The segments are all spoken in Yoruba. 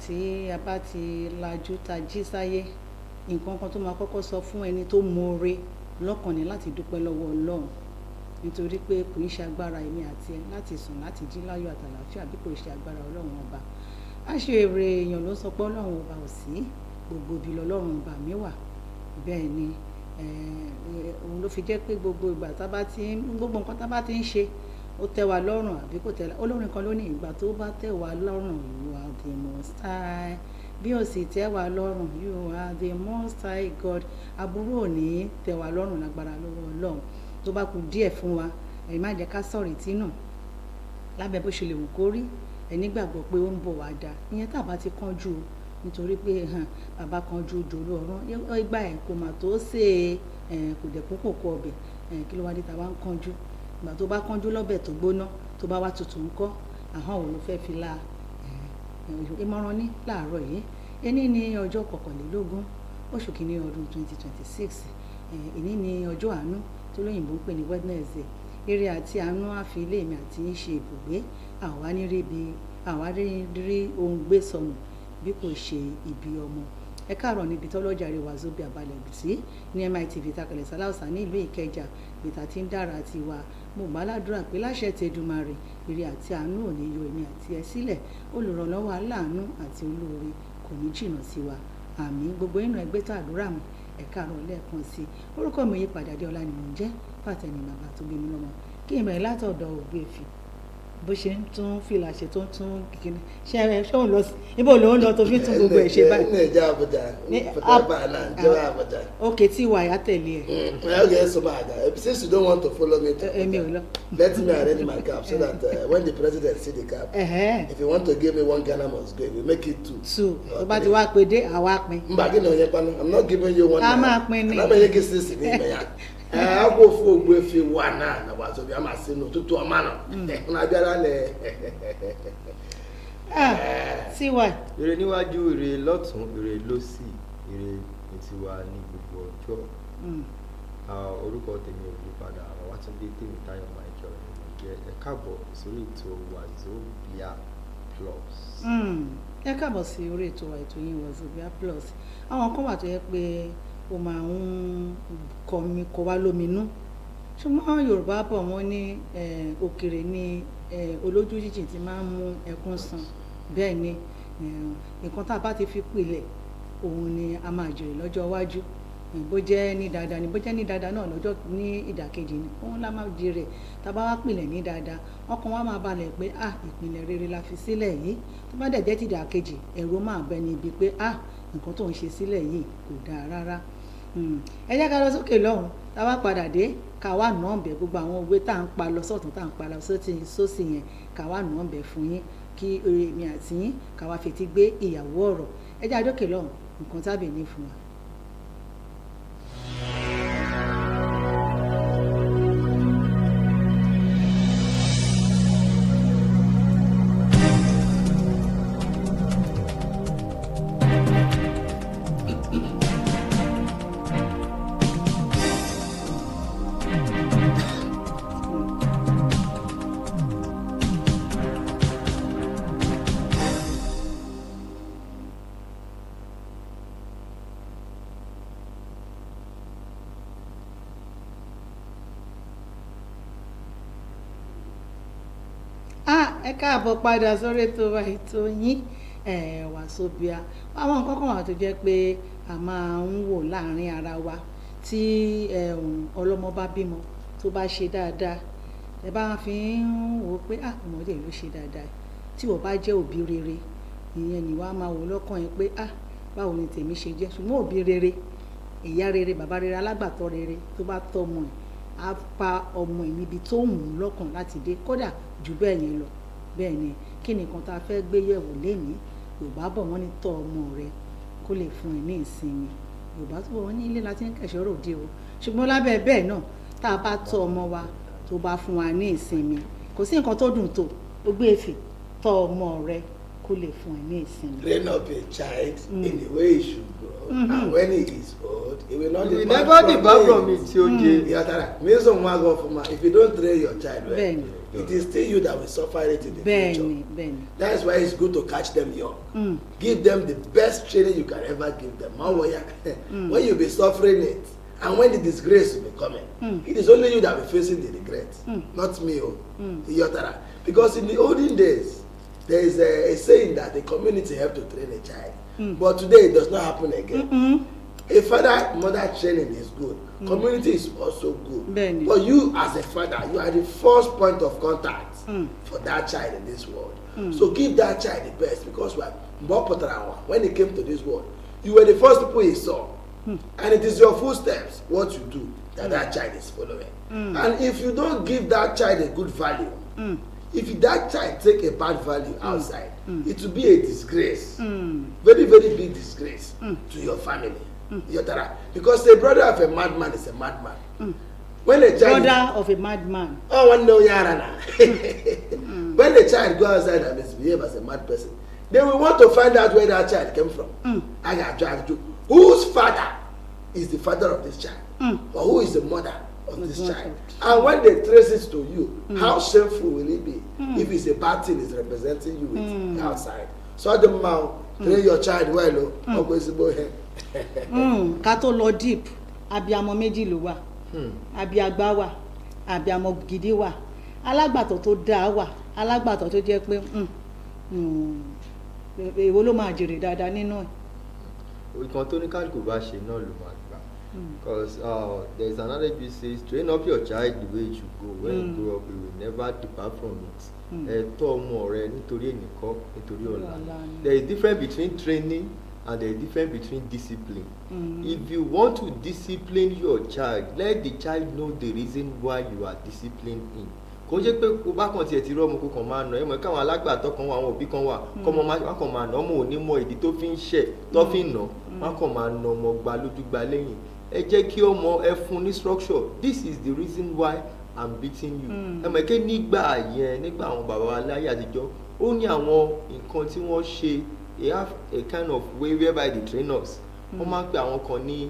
tí a bá ti lajú ta jí sáyé nǹkan kan tó máa kọ́kọ́ sọ fún ẹni tó mọ̀ọ́re lọ́kàn ni láti dúpẹ́ lọ́wọ́ Ọlọ́run nítorí pé kò ń ṣe agbára èmi àti ẹ láti sùn láti jí láyọ̀ àtàlàáfíà bí kò ṣe agbára Ọlọ́run ọba àṣèrè èèyàn ló sọ pé Ọlọ́run ọba ò sí gbogbo ibi lọ́lọ́run ọba mi wà bẹ́ẹ̀ ni òun ló fi jẹ́ pé gbogbo ìgbà gbogbo nǹkan tá bá ti ń ṣe ó tẹ́ wa lọ́rùn àbí kò tẹ́ olórin kan ló ní ìgbà tó bá tẹ́ wa lọ́rùn you are the most high bí ó sì tẹ́ wa lọ́rùn you are the most high God aburú ò ní tẹ́ wa lọ́rùn lágbára lọ́wọ́ Ọlọ́run tó bá kù díẹ̀ fún wa ẹ má jẹ́ ká sọ̀rọ̀ ìtì náà lábẹ́ bó ṣe lè wù kó rí ẹ nígbàgbọ́ pé ó ń bọ̀ wá dáa ìyẹn tá a bá ti kánjú o nítorí pé bàbá kanjú jòló ọ̀rọ̀ ìgbà ẹ̀ kò mà tó ṣe kò dẹ̀kún kò kọ ọbẹ̀ kí ló wá dé ta wá ń kánjú ìgbà tó bá kánjú lọ́bẹ̀ tó gbóná tó bá wá tutù ńkọ́ àhán òun ló fẹ́ fi la ìmọ̀ràn ní láàárọ̀ yìí ení ní ọjọ́ 21 oṣù kìíní ọdún 2026 ení ní ọjọ́ àánú tó lóyìnbó ń pè ní Wednesday ire àti àánú á fi ilé mi àti yín ṣe ibùgbé àwa rí ohun gbé sọnù bí kò ṣe ibi ọmọ ẹ káàárọ̀ níbi tọ́lọ́jà rẹ̀ Wazobia balẹ̀ sí ní Mitv takalẹ̀ sálàùsà ní ìlú Ìkẹjà ìta tí ń dára ti wà mo gbàládùra pé láṣẹ tẹdùmarè ire àti àánú ò ní yọ èmi àti ẹ sílẹ̀ olùrànlọ́wọ́ aláàánú àti olóore kò ní jìnnà sí wa àmín gbogbo inú ẹgbẹ́ tó àdúrà mi ẹ káàárọ̀ lẹ́ẹ̀kan sí orúkọ mi yí padà dé ọlá ni mò ń jẹ́ Fàtẹ̀ní bàbá tó gbé mi lọ́mọ kí n bẹ̀rẹ̀ látọ̀dọ̀ Ògbéèfì bó ṣe ń tún fìlà ṣe tó ń tún kìkìní ṣe ẹ ṣé òun lọ sí ibo lòun lọ tó fi tún gbogbo ẹ̀ ṣe báyìí. ní ìjà àbújá fọtàbà náà jẹ́ àbújá. ok tí ìwà yà tẹ̀lé ẹ̀. okay so my guy since you don't want to follow me to let me arrange my cap so that when the president see the cap if you want to give me 1 Ghana must go we make it 2. tó bá ti wá pé dé àwa pin. mbà kí ni òye panu I'm not giving you 1 a máa pin ni. alábẹ̀yẹ kí sísì ní ìmẹ̀yà akó fún Ògbéèfì wà náà na Wazobia máa sínú tútù ọmọ náà ọ̀nà abíára lẹ̀. tiwa. ire níwájú ire lọ́tún ire lósì ire ní tiwa ní gbogbo ọjọ́ orúkọ tèmi ò yí padà Babátúndé Tèmítáyọ̀ Michael ni mo jẹ́ ẹ káàbọ̀ sórí ètò Wazobia Plus. ẹ káàbọ̀ sí orí ètò yín Wazobia Plus àwọn kan wà tó yẹ pé ó máa ń kọ wá lóminú ṣùgbọ́n Yorùbá bọ̀ wọ́n ní òkèrè ní olójú jíjìn tí máa ń mú ẹkún san bẹ́ẹ̀ ni nǹkan tá a bá ti fi pilẹ̀ òun ni a máa jèrè lọ́jọ́ iwájú bó jẹ́ ní dáadáa ni bó jẹ́ ní dáadáa náà lọ́jọ́ ní ìdàkejì ni òun la máa jèrè tá a bá wá pilẹ̀ ní dáadáa ọkàn wa máa balẹ̀ pé ìpìlẹ̀ rere la fi sílẹ̀ yìí tó bá dẹ̀ jẹ́ ti ìdàkejì ẹ̀rù máa bẹ ní ibi pé nǹkan tó ń ṣe sílẹ̀ yìí kò dáa rárá ẹ jẹ́ ká lọ sókè lọ́hùn tá a bá padà dé ká wá nà án bẹ̀ gbogbo àwọn òwe tá à ń pa lọ sọ́tún tá à ń pa lọ sósì yẹn ká wá nà án bẹ̀ fún yín kí èmi àti yín ká wá fetí gbé ìyàwó ọ̀rọ̀ ẹ jẹ́ àdókè lọ́hùn nǹkan tábìlì ní fún wa. ẹ káàbọ̀ padà sórí ètò yín Wazobia àwọn nǹkan kan wà tó jẹ́ pé a máa ń wò láàrin ara wa tí ọlọ́mọ bá bímọ tó bá ṣe dáadáa ẹ bá fi ń wò pé ọmọdé ló ṣe dáadáa tí wọ́n bá jẹ́ òbí rere ìyẹn ni wàá máa wò lọ́kàn yẹn pé báwo ni tèmi ṣe jẹ́ ṣùgbọ́n òbí rere ìyá rere bàbá rere alágbàtọ́ rere tó bá tọ́ ọmọ ẹ̀ á pa ọmọ ẹ̀ níbi tó wù ú lọ́kàn láti dé kódà jù bẹ́ẹ̀ yẹn lọ bẹ́ẹ̀ ni kí nìkan tá a fẹ́ gbé yẹ̀wò lénìí Yorùbá bọ̀ wọ́n ní tọ́ ọmọ rẹ kó lè fún ẹ ní ìsinmi Yorùbá tó bọ̀ wọ́n ní ilé láti ń kẹ̀ṣọ́ ròde o ṣùgbọ́n lábẹ́ bẹ́ẹ̀ náà tá a bá tọ́ ọmọ wa tó bá fún wa ní ìsinmi kò sí nǹkan tó dùn tó Ògbéèfì tọ́ ọmọ rẹ kó lè fún ẹ ní ìsinmi. Train up a child in the way he should grow and when he is old he will not depart from it tí ó jẹ. Yàtàrà mi sọ wọn àgọ fún ma if you don't train your child well it is still you that will suffer it in the future. That is why it's good to catch them young. Give them the best training you can ever give them. When you be suffering it, and when the disgrace will be coming, it is only you that will be facing the regret, not me. Because in the olden days, there is a saying that the community help to train a child. But today it does not happen again. A father-mother training is good. Community is also good. But you as a father, you are the first point of contact for that child in this world. So give that child the best, because when he came to this world, you were the first people he saw. And it is your footsteps, what you do, that child is following. And if you don't give that child a good value, if that child take a bad value outside, it will be a disgrace. Very, very big disgrace to your family. Because a brother of a madman is a madman. When a child brother of a madman. Oh, one no yarana. When the child go outside and misbehave as a mad person, they will want to find out where that child came from. I got dragged to whose father is the father of this child, or who is the mother of this child. And when they trace it to you, how shameful will it be if it's a bad thing is representing you with outside? So the mouth, train your child well, always go ahead. Kato lo deep, abiyamọ méjì ló wà, abiagba wà, abiyamọ gidi wà, alágbàtọ́ tó dáa wà, alágbàtọ́ tó jẹ́ pé èwo ló máa jèrè dáadáa nínú ẹ̀. Ìkan tó ní kálukú bá ṣe náà ló máa gbà. Because there is another which says, train up your child the way it should go. When you grow up, you will never depart from it. Tọ́ ọmọ rẹ nítorí ẹnìkan, nítorí ọ̀la. There is difference between training and there is difference between discipline. If you want to discipline your child, let the child know the reason why you are disciplining him. Kò jẹ́ pé kó bá kàn tiẹ̀ ti rọ́ ọmọ kó kàn máa nà ẹ́ mọ̀ káwọn alágbàtọ́ kan wà, àwọn òbí kan wà, kọ́mọ máa kàn máa nà ọmọ òní mọ ìdí tó fi ń ṣẹ̀ tó fi ń nà, wọ́n kàn máa nà ọmọ gba lójú gba lẹ́yìn. Ẹ jẹ́ kí ọmọ ẹ fún ní structure. This is the reason why I'm beating you. Ẹ mọ̀ ké nígbà yẹn, nígbà àwọn bàbá wa láyé àtijọ́, ó ní àwọn nǹkan tí wọ́n ṣe. They have a kind of way whereby they train us. Wọ́n máa ń pe àwọn kan ní,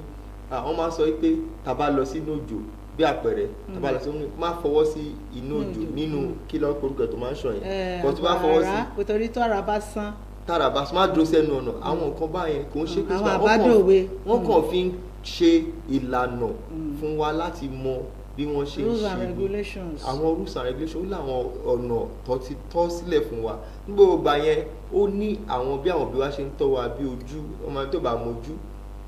wọ́n máa ń sọ pé tá bá lọ sínú òjò bí àpẹẹrẹ, tá bá lọ sínú, má fọwọ́ sí inú òjò nínú kí ló korúkọ tó máa ń sọ yẹn. Kò tó bá fọwọ́ sí. Nítorí tó ara bá sán. Tára bá sán, má dúró sẹ́nu ọ̀nà. Àwọn nǹkan báyẹn kò ń ṣe pé wọ́n kàn fi ń ṣe ìlànà fún wa láti mọ bí wọ́n ṣe ń ṣe rules and regulations. Àwọn rules and regulations ó láwọn ọ̀nà tó ti tọ́ sílẹ̀ fún wa. Ní gbogbo ìgbà yẹn ó ní àwọn bí àwọn òbí wa ṣe ń tọ́ wa bí ojú ọmọ tó bá mojú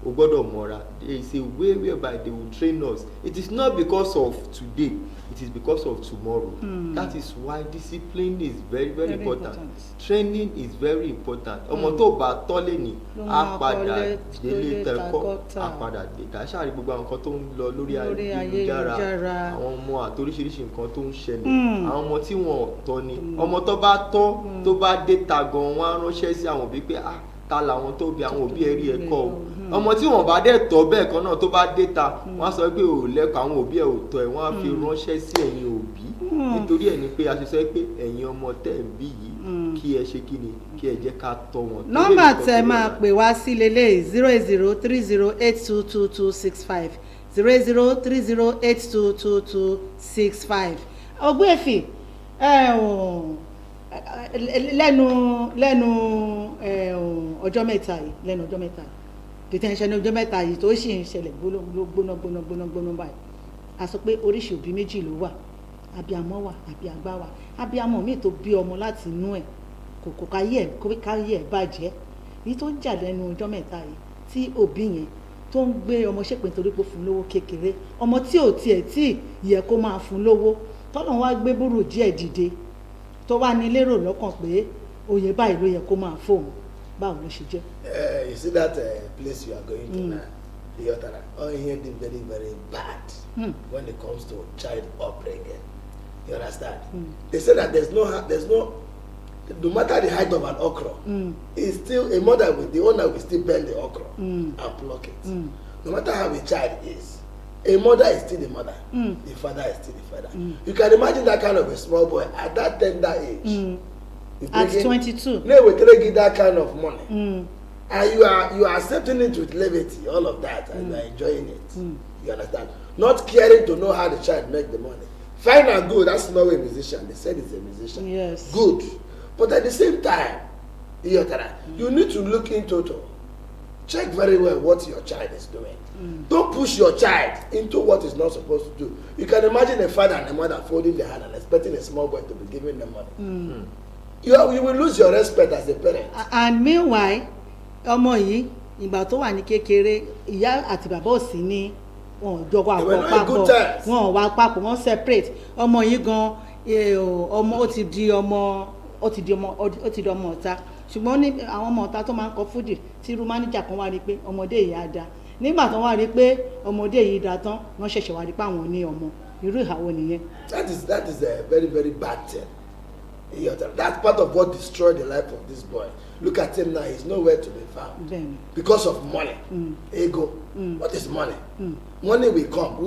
o gbọ́dọ̀ mọ́ra. There is a way whereby they will train us. It is not because of today, it is because of tomorrow. That is why discipline is very, very important. Training is very important. Ọmọ tó bá tọ́ lẹ́ni á padà délé tẹ̀kọ́, á padà dé. Kà ṣáàrí gbogbo àwọn nǹkan tó ń lọ lórí ayélujára, àwọn ọmọ àtoríṣiríṣi nǹkan tó ń ṣẹlẹ̀, àwọn ọmọ tí wọ́n tọ́ ni. Ọmọ tó bá tọ́ tó bá dé ta gan, wọ́n á ránṣẹ́ sí àwọn òbí pé ta làwọn tó bí àwọn òbí ẹ̀rí ẹ̀kọ́ o. Ọmọ tí wọ́n bá dẹ̀ tọ́ bẹ́ẹ̀ kan náà tó bá dé ta, wọ́n á sọ pé ò lẹ́kọ̀ọ́, àwọn òbí ẹ̀ ò tọ́ ẹ̀, wọ́n á fi ránṣẹ́ sí ẹ̀yin òbí. Nítorí ẹ̀ ni pé a ṣe sọ pé ẹ̀yin ọmọ tẹ̀ ń bí yìí kí ẹ ṣe kí ni, kí ẹ jẹ́ ká tọ́ wọn. Nọ́mbà tẹ́ máa pè wá sí lélẹ̀ 08030822265 08030822265. Ògbéèfì lẹ́nu ọjọ́ mẹ́ta yìí detention ọjọ́ mẹ́ta yìí tó sì ń ṣẹlẹ̀ gbóná báyìí. A sọ pé oríṣi òbí méjì ló wà, abiyamọ wà, abiyagbá wà. Abiyamọ míì tó bí ọmọ láti inú ẹ̀ kò káyé ẹ̀ bàjẹ́. Èyí tó ń jà lẹ́nu ọjọ́ mẹ́ta yìí tí òbí yẹn tó ń gbé ọmọ ṣépè nítorí pé fún lówó kékeré, ọmọ tí ò tiẹ̀ tí yẹ kó máa fún lówó, tọ́lọ́run wá gbé búrú díẹ̀ dìde tó wá ní lérò lọ́kàn pé oyè báyìí ló yẹ kó máa fóun. Báwo ló ṣe jẹ́? You see that place you are going to now, the other, all here is very, very bad when it comes to child upbringing. You understand? They say that there's no, no matter the height of an okra, it's still a mother with the owner will still bend the okra and pluck it. No matter how a child is, a mother is still the mother, the father is still the father. You can imagine that kind of a small boy at that tender age. At 22. No, we can give that kind of money. And you are accepting it with levity, all of that, and you are enjoying it. You understand? Not caring to know how the child make the money. Fine and good, that's not a musician. They said it's a musician. Yes. Good. But at the same time, you need to look into it. Check very well what your child is doing. Don't push your child into what is not supposed to do. You can imagine a father and a mother folding their hand and expecting a small boy to be giving them money. You will lose your respect as a parent. And meanwhile, ọmọ yìí ìgbà tó wà ní kékeré ìyá àti bàbá ò sí ní wọn jọ wà papọ̀ wọn wà papọ̀ wọn separate ọmọ yìí gan ọmọ ó ti di ọmọ ọ̀tá ṣùgbọ́n ní àwọn ọmọ ọ̀tá tó máa ń kọ fúdì tí irú mánéjà kan wá rí pé ọmọdé yìí á da nígbà tó wá rí pé ọmọdé yìí da tán wọ́n ṣẹ̀ṣẹ̀ wá rí pé àwọn ní ọmọ irú ìhàwọ̀ nìyẹn. That is a very very bad thing. That's part of what destroyed the life of this boy. Look at him now, he's nowhere to be found. Because of money. Ego. What is money? Money will come.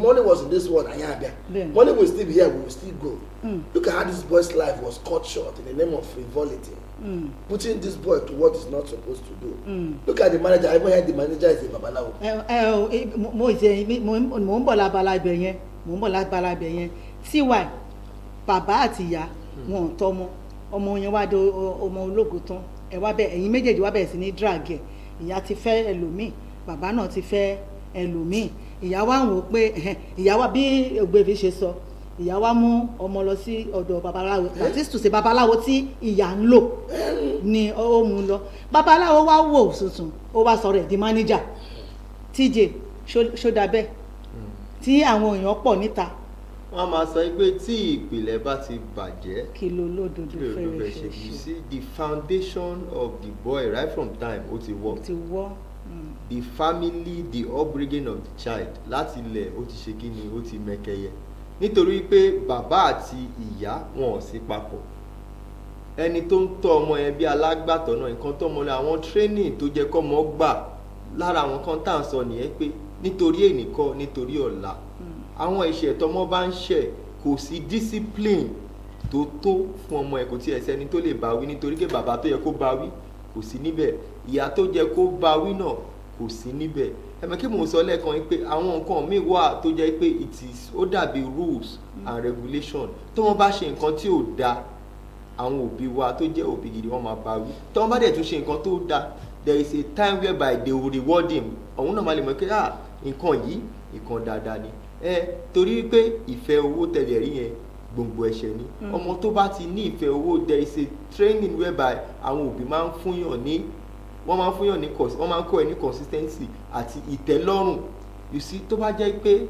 Money was in this world. Money will still be here, we will still go. Look at how this boy's life was cut short in the name of frivolity. Putting this boy to what he's not supposed to do. Look at the manager. I even heard the manager is a babalawo. Mo ń bọ̀ lábala ibẹ̀ yẹn. See why? Bàbá àti ìyá wọn tọ́mọ ọmọ yẹn wá dé ọmọ ológo tán ẹ wá bẹ ẹ̀yin méjèèjì wá bẹ̀rẹ̀ sí ní drag ẹ̀ ìyá ti fẹ́ ẹlòmíì bàbá náà ti fẹ́ ẹlòmíì ìyá wa ń wò pé ìyá wa bí ògbéfi ṣe sọ ìyá wa mú ọmọ lọ sí ọ̀dọ̀ babaláwo that is to say babaláwo tí ìyá ń lò ni ó mú lọ babaláwo wá wò tuntun ó wá sọ̀rọ̀ ẹ̀ di manager TJ ṣó dà bẹ́ẹ̀ tí àwọn èèyàn pọ̀ níta. Wọ́n máa sọ pé tí ìpìlẹ̀ bá ti bàjẹ́ kí ló lódodo fẹ́rẹ̀ ṣe. You see the foundation of the boy right from time ó ti wọ́. The family, the upbringing of the child láti ilẹ̀ ó ti ṣe kí ni ó ti mẹ́kẹyẹ nítorí pé bàbá àti ìyá wọn ò sí papọ̀ ẹni tó ń tọ́ ọmọ yẹn bí alágbàtọ́ náà nǹkan tó mọ àwọn training tó jẹ́ kọ́mọ gbà lára àwọn kan tá à ń sọ nìyẹn pé nítorí ènìkọ́ nítorí ọ̀la àwọn ìṣẹ̀ tọmọ bá ń ṣẹ̀ kò sí discipline tó tó fún ọmọ ẹ̀ kò tiẹ̀ sẹ́ni tó lè bá wí nítorí pé bàbá tó yẹ kó bá wí kò sí níbẹ̀ ìyá tó yẹ kó bá wí náà kò sí níbẹ̀ ẹ̀mẹ́ kí mò ń sọ lẹ́ẹ̀kan yìí pé àwọn nǹkan míì wà tó jẹ́ pé ó dàbí rules and regulation tó wọ́n bá ṣe nǹkan tí ò da àwọn òbí wa tó jẹ́ òbí gidi wọ́n máa bá wí tó wọ́n bá dẹ̀ tún ṣe nǹkan tó da there is a time whereby they will reward him òun náà máa lè mọ̀ pé nǹkan yìí nǹkan dáadáa ni torí pé ìfẹ́ owó tẹ̀lé rí yẹn gbòǹgbò ẹ̀ṣẹ̀ ni ọmọ tó bá ti ní ìfẹ́ owó there is a training whereby àwọn òbí máa ń fúnyàn ní wọ́n máa ń kọ́ ẹ ní consistency àti ìtẹ́lọ́rùn you see tó bá jẹ́ pé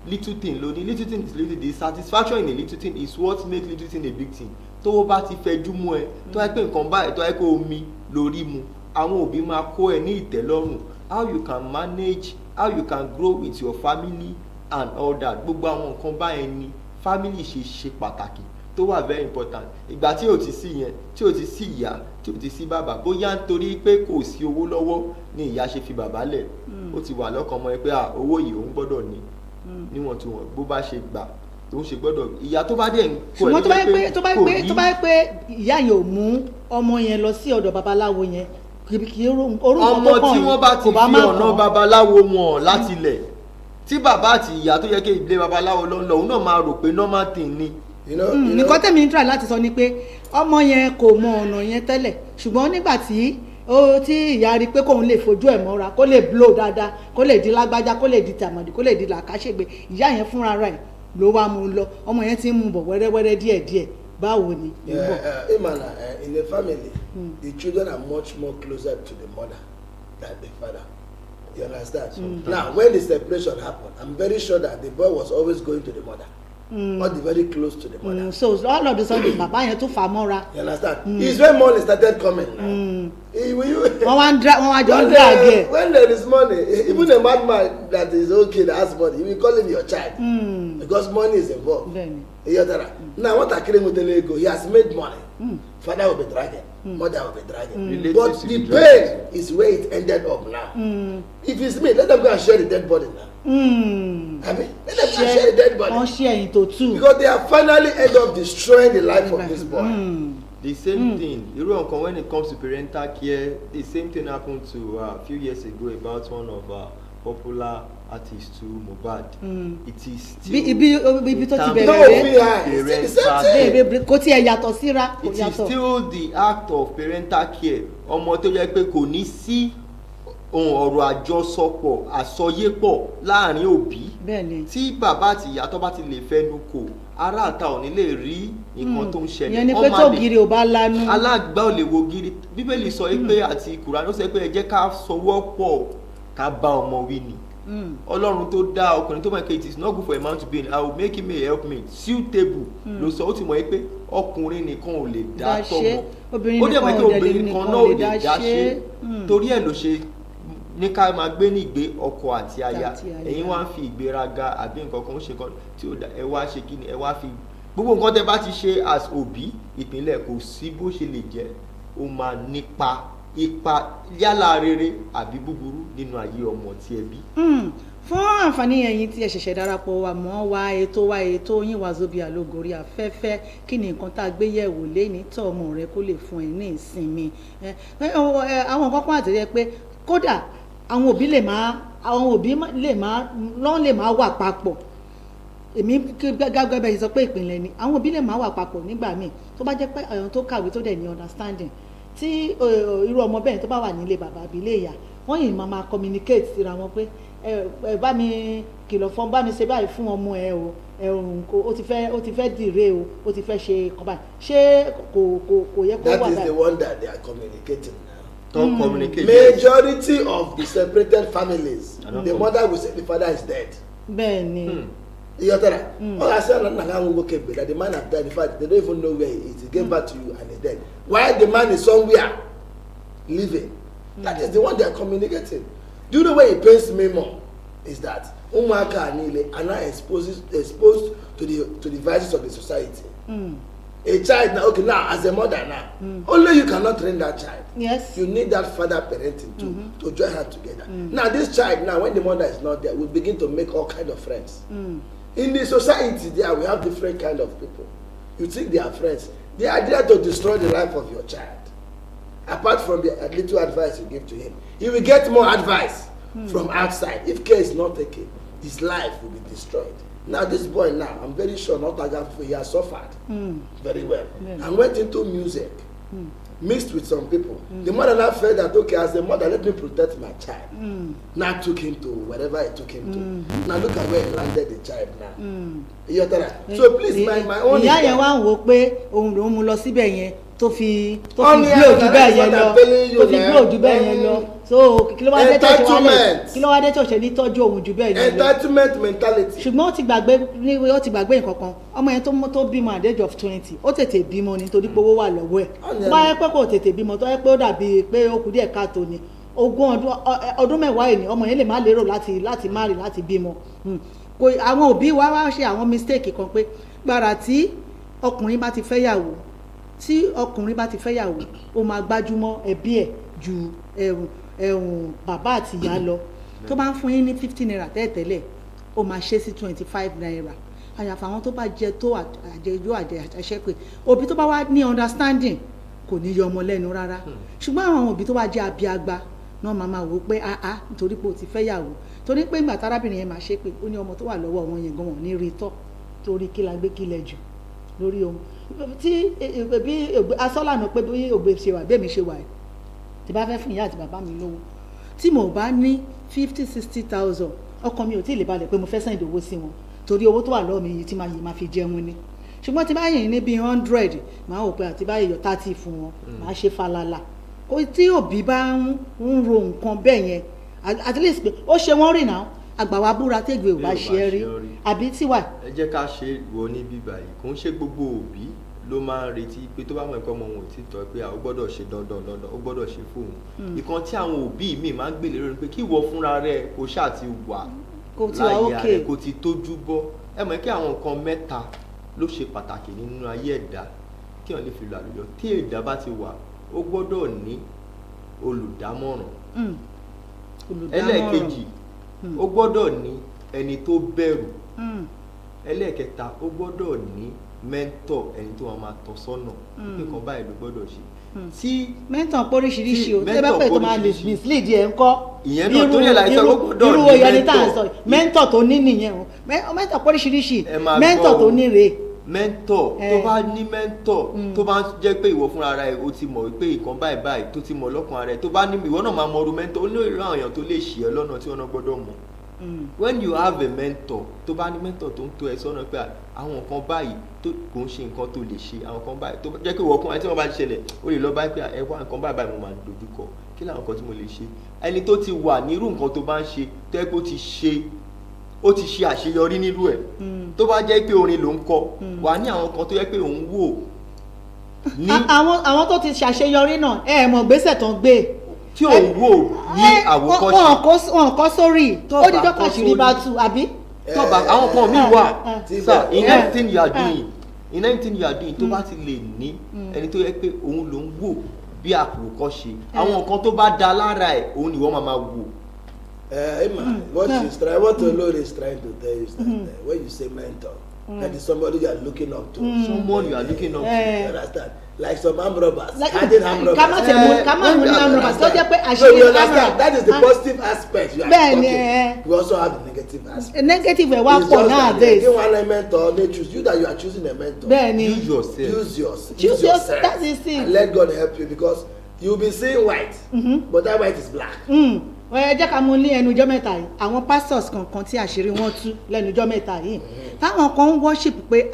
little thing lóní little thing is little the satisfaction in a little thing is what make little thing a big thing tó bá ti fẹjú mú ẹ tó wáyé pé nǹkan báyìí tó wáyé pé omi lórí mu àwọn òbí máa kọ́ ẹ ní ìtẹ́lọ́rùn how you can manage how you can grow with your family and all that gbogbo àwọn nǹkan báyẹn ni family ṣe pàtàkì tó wà very important ìgbà tí ò ti sí yẹn tí ò ti sí ìyá tí ò ti sí bàbá bóyá nítorí pé kò sí owó lọ́wọ́ ni ìyá ṣe fi bàbá lẹ̀ ó ti wà lọ́kàn ọmọ yẹn pé owó yìí òun gbọ́dọ̀ ní níwọ̀ntúnwọ̀n bó bá ṣe gbà tó ń ṣe gbọ́dọ̀ ìyá tó bá dẹ̀ ń kọ́ ẹ̀ ní pé tó bá yẹ pé ìyá yẹn ò mú ọmọ yẹn lọ sí ọ̀dọ̀ babaláwo yẹn ọmọ tí wọ́n bá ti fi ọ̀nà babaláwo wọn láti lẹ̀ tí bàbá àti ìyá tó yẹ kí ilé babaláwo lọ òun náà máa rò pé normal thing ni. nǹkan tẹ̀mí ń try láti sọ ni pé ọmọ yẹn kò mọ ọ̀nà yẹn tẹ́lẹ̀ ṣùgbọ́n nígbà tí ìyá rí pé kóun lè fojú ẹ̀ mọ́ra kó lè blow dáadáa kó lè di lágbájá kó lè di tàmọ̀dì kó lè di làkàṣègbè ìyá yẹn fúnra rẹ̀ ló wá mú un lọ ọmọ yẹn ti ń mú bọ̀ wẹ́rẹ́wẹ́rẹ́ díẹ̀díẹ̀ báwo ni. Imana, in the family the children are much more closer to the mother than the father. You understand? Now, when the separation happened, I'm very sure that the boy was always going to the mother. Not very close to the mother. So all of a sudden, Baba yẹn tún fà mọ́ra. You understand? It's when money started coming now. Wọ́n wá jọ ń drag ẹ̀. When there is money, even a madman that is okay that has money, you will call him your child. Because money is involved. You understand? Now, what Akere Mutele go, he has made money. Father will be dragging. Mother will be dragging. But the pain is where it ended up now. If it's me, let them go and share the dead body now. I mean, let them go and share the dead body. Because they have finally ended up destroying the life of this boy. The same thing, when it comes to parental care, the same thing happened to a few years ago about one of our popular artist to Mohbad. It is still ibi tó ti bẹ̀rẹ̀ kò tiẹ̀ yàtọ̀ síra. It is still the act of parental care. Ọmọ tó yẹ pé kò ní sí ohun ọ̀rọ̀ àjọsọpọ̀ àsọyépọ̀ láàrin òbí. Tí bàbá àti ìyá tó bá ti lè fẹnu kò ará àta ò ní lè rí nǹkan tó ń ṣẹlẹ̀. Ìyẹn ni pé tó gírí ò bá lanu. Alágbá ò lè wo gírí. Bíbélì sọ pé àti Kùránì ó sọ pé ẹ jẹ́ ká sọwọ́ pọ̀ ká bá ọmọ wí ni. Ọlọ́run tó dá ọkùnrin tó mọ̀ pé it is not good for a man to be in, I will make him a helpmate suitable. Ló sọ ó ti mọ̀ pé ọkùnrin nìkan ò lè dá tọ́mọ. Ó dẹ̀ mọ̀ pé obìnrin nìkan náà ò lè dá ṣe. Torí ẹ̀ ló ṣe ní ká máa gbé ní ìgbé ọkọ àti aya. Ẹ̀yin wá ń fi ìgbéraga àbí nǹkan kan ṣe kan tí ó dá ẹ wá ṣe kí ni ẹ wá fi gbogbo nǹkan tẹ́ bá ti ṣe as òbí ìpínlẹ̀ kò sí bó ṣe lè jẹ́ ó máa nípa ipa yálà rere àbí búburú nínú ayé ọmọ tí ẹ bí. Fún àǹfààní ẹ̀yin tí ẹ ṣẹ̀ṣẹ̀ darapọ̀ wá mọ́ wa ètò yín Wazobia lógorí afẹ́fẹ́ kí ni nǹkan tá a gbé yẹ̀wò léni tọ́ ọmọ rẹ kó lè fún ẹ ní ìsinmi. Àwọn nǹkan kan àtẹ̀jẹ́ pé kódà àwọn òbí lè máa wà papọ̀. Èmi gẹ́gẹ́ bẹ́ẹ̀ sọ pé ìpínlẹ̀ ni àwọn òbí lè máa wà papọ̀ nígbà míì tó bá jẹ́ pé àwọn tó kàwé tó dẹ̀ ní understanding tí irú ọmọ bẹ́ẹ̀ tó bá wà nílé bàbá àbí ilé ìyá wọ́n yìí máa communicate síra wọn pé bá mi kìlọ̀ fún bá mi ṣe báyìí fún ọmọ ẹ o ó ti fẹ́ dìre o ó ti fẹ́ ṣe kọ́ báyìí ṣé kò yẹ kó wà báyìí. That is the one that they are communicating now. Communicate. Majority of the separated families, the mother will say the father is dead. Bẹ́ẹ̀ni. All I said that the man has died. In fact, they don't even know where he is. He came back to you and he's dead. While the man is somewhere living. That is the one they are communicating. Do you know where it pains me more? Is that Umaka and Nile are now exposed to the vices of the society. A child now, as a mother now, only you cannot train that child. Yes. You need that father parenting to join hands together. Now this child now, when the mother is not there, will begin to make all kind of friends. In the society there, we have different kind of people. You think they are friends. They are there to destroy the life of your child. Apart from the little advice you give to him, he will get more advice from outside. If care is not taken, his life will be destroyed. Now this boy now, I'm very sure not Agafu, he has suffered very well and went into music, mixed with some people. The mother now felt that, okay, as a mother, let me protect my child. Now took him to wherever he took him to. Now look at where he landed the child now. So please, my own. Ìyá yẹn wá ń wò pé òun ló mú lọ síbẹ̀ yẹn tó fi gbé ojú bẹ́ẹ̀ yẹn lọ so kí ló wá dé tó ṣe ní tọ́jú òun jù bẹ́ẹ̀ yẹn lọ. Entitlement mentality. Ṣùgbọ́n ó ti gbàgbé nǹkan kan ọmọ yẹn tó bímọ at the age of 20 ó tètè bímọ nítorí pé owó wà lọ́wọ́ ẹ̀ bá yẹ pé kò tètè bímọ tó yẹ pé ó dàbí pé ó kù díẹ̀ káàtó ni ogún ọdún mẹ́wàá ẹ̀ ní ọmọ yẹn lè má lérò láti marry láti bímọ. Àwọn òbí wa wá ṣe àwọn mistake kan pé gbàrà tí ọkùnrin bá ti fẹ́ yàwó ó máa gbájúmọ́ ẹbí ẹ̀ ju bàbá àti ìyá lọ tó bá ń fún yín ní 15 naira tẹ́lẹ̀ ó máa ṣe sí 25 naira àyàfà àwọn tó bá jẹ tó àjẹjó àjẹṣẹ́pè òbí tó bá wá ní understanding kò ní yọ ọmọ lẹ́nu rárá ṣùgbọ́n àwọn òbí tó wá jẹ́ abiagba náà máa wò pé nítorí pé ó ti fẹ́ yàwó torí pé ìgbà tárábìnrin yẹn máa ṣe pé ó ní ọmọ tó wà lọ́wọ́ wọn yẹn gan wọn ní rí tọ́ torí kí la gbé kílẹ̀ jù lórí ohun tí bí asọ́lànà pé bí ògbé ṣe wà bẹ́ẹ̀ mi ṣe wà ẹ̀ tí bá fẹ́ fún ìyá àti bàbá mi lówó tí mo bá ní 50,000-60,000 ọkàn mi ò tí ì lè balẹ̀ pé mo fẹ́ sẹ́ǹdì owó sí wọn torí owó tó wà lọ́wọ́ mi yìí tí máa fi jẹun ni ṣùgbọ́n tí bá yìn ní bíi 100 máa wò pé àti báyìí yọ 30 fún wọn máa ṣe falala tí òbí bá ń ro nǹkan bẹ́ẹ̀ yẹn at least pé ó ṣe wọ́n rìn náà àgbàwá búra tẹ́gbẹ̀ẹ́ ò bá ṣe é rí àbí tíwà. ẹ jẹ́ ká ṣe wo ní bíbá yìí kò ń ṣe gbogbo òbí ló máa ń retí pé tó bá mọ̀ nǹkan ọmọ wọn ò tí tọ́ pé ó gbọ́dọ̀ ṣe dandan ó gbọ́dọ̀ ṣe fóun ìkan tí àwọn òbí mi máa ń gbé lérò ni pé kí ìwọ fúnra rẹ kó ṣáà ti wà láyé rẹ kó ti tójú bọ́ ẹ mọ̀ kí àwọn nǹkan mẹ́ta ló ṣe pàtàkì nínú ayé ẹ̀dá kí wọ́n lè fi lọ àlùyọ tí ẹ̀dá bá ti wà ó gbọ́dọ̀ ní olùdámọ̀ràn ẹlẹ́ẹ̀kejì ó gbọ́dọ̀ ní ẹni tó bẹ̀rù ẹlẹ́ẹ̀kẹta ó gbọ́dọ̀ ní mẹ́ńtọ̀ ẹni tó máa tọ́ sọ́nà nǹkan báyìí ló gbọ́dọ̀ ṣe tí mentor póríṣiríṣi o tẹ́ bá mentor pẹ̀ tó máa lè póríṣiríṣi. mislead ẹ̀ ń kọ́ Ìyẹn náà tó lè láìsọ gbọ́dọ̀ irú ní oyè ni tá à ń mentor. sọ mentor tó ní nìyẹn o mentor póríṣiríṣi Ẹ máa mentor gbọ́ tó o. ní rèé. mentor tó bá ní mentor tó bá jẹ́ pé ìwọ fúnra rẹ o ti mọ̀ wípé nǹkan báyìí báyìí tó ti mọ̀ lọ́kàn rẹ tó bá ní ìwọ náà máa mọ irú mentor ó ní irú àwọn èèyàn tó lè ṣì ẹ́ lọ́nà tí wọ́n náà gbọ́dọ̀ mọ̀. When you have a mentor tó bá ní mentor tó ń tó ẹ sọ́nà pé àwọn nǹkan báyìí tó kò ń ṣe nǹkan tó lè ṣe àwọn nǹkan báyìí tó jẹ́ pé ìwọ ọkùnrin tí wọ́n bá ń ṣẹlẹ̀ o lè lọ báyìí pé ẹ wá nǹkan báyìí báyìí mo máa dojú kọ kí làwọn nǹkan tí mo lè ṣe ẹni tó ti wà ní irú nǹkan tó bá ń ṣe tó yẹ pé ó ti ṣe àṣeyọrí nírú ẹ̀ tó bá jẹ́ pé orin ló ń kọ wà ní àwọn kan tó yẹ pé òun wò ní àwọn tó ti ṣàṣeyọrí náà mọ̀ gbèsè tó ń gbé tí òun wò ní àwòkọ́ṣe wọn kọ́ sórí ó di dọ́kà ṣìírí bá tu àbí. tọ́ba àwọn kan míì wà sir in anything you are doing tó bá ti lè ní ẹni tó yẹ pé òun ló ń wò bí àwòkọ́ṣe àwọn nǹkan tó bá da lára ẹ̀ òun ni wọ́n máa wò. Emma, what Olori is trying to tell you is that when you say mentor, that is somebody you are looking up to. Someone you are looking up to. You understand? Like some arm robbers, hiding arm robbers. Kama ní arm robbers tó jẹ́ pé So you àṣírí understand? That is the positive aspect you are talking. We also have the negative aspect. Negative ẹ̀ wá It's pọ̀ just that nowadays. they want a mentor, they choose you that you are choosing a mentor. Bẹ́ẹ̀ni Use yourself. Use yourself. That is it. And let God help you because you will be seeing white, but that white is black. Ẹ jẹ́ ká mú ní ẹnu ijọ́ mẹ́ta yìí àwọn pastors kankan tí àṣírí wọn tú lẹ́nu ijọ́ mẹ́ta yìí táwọn kan ń worship pé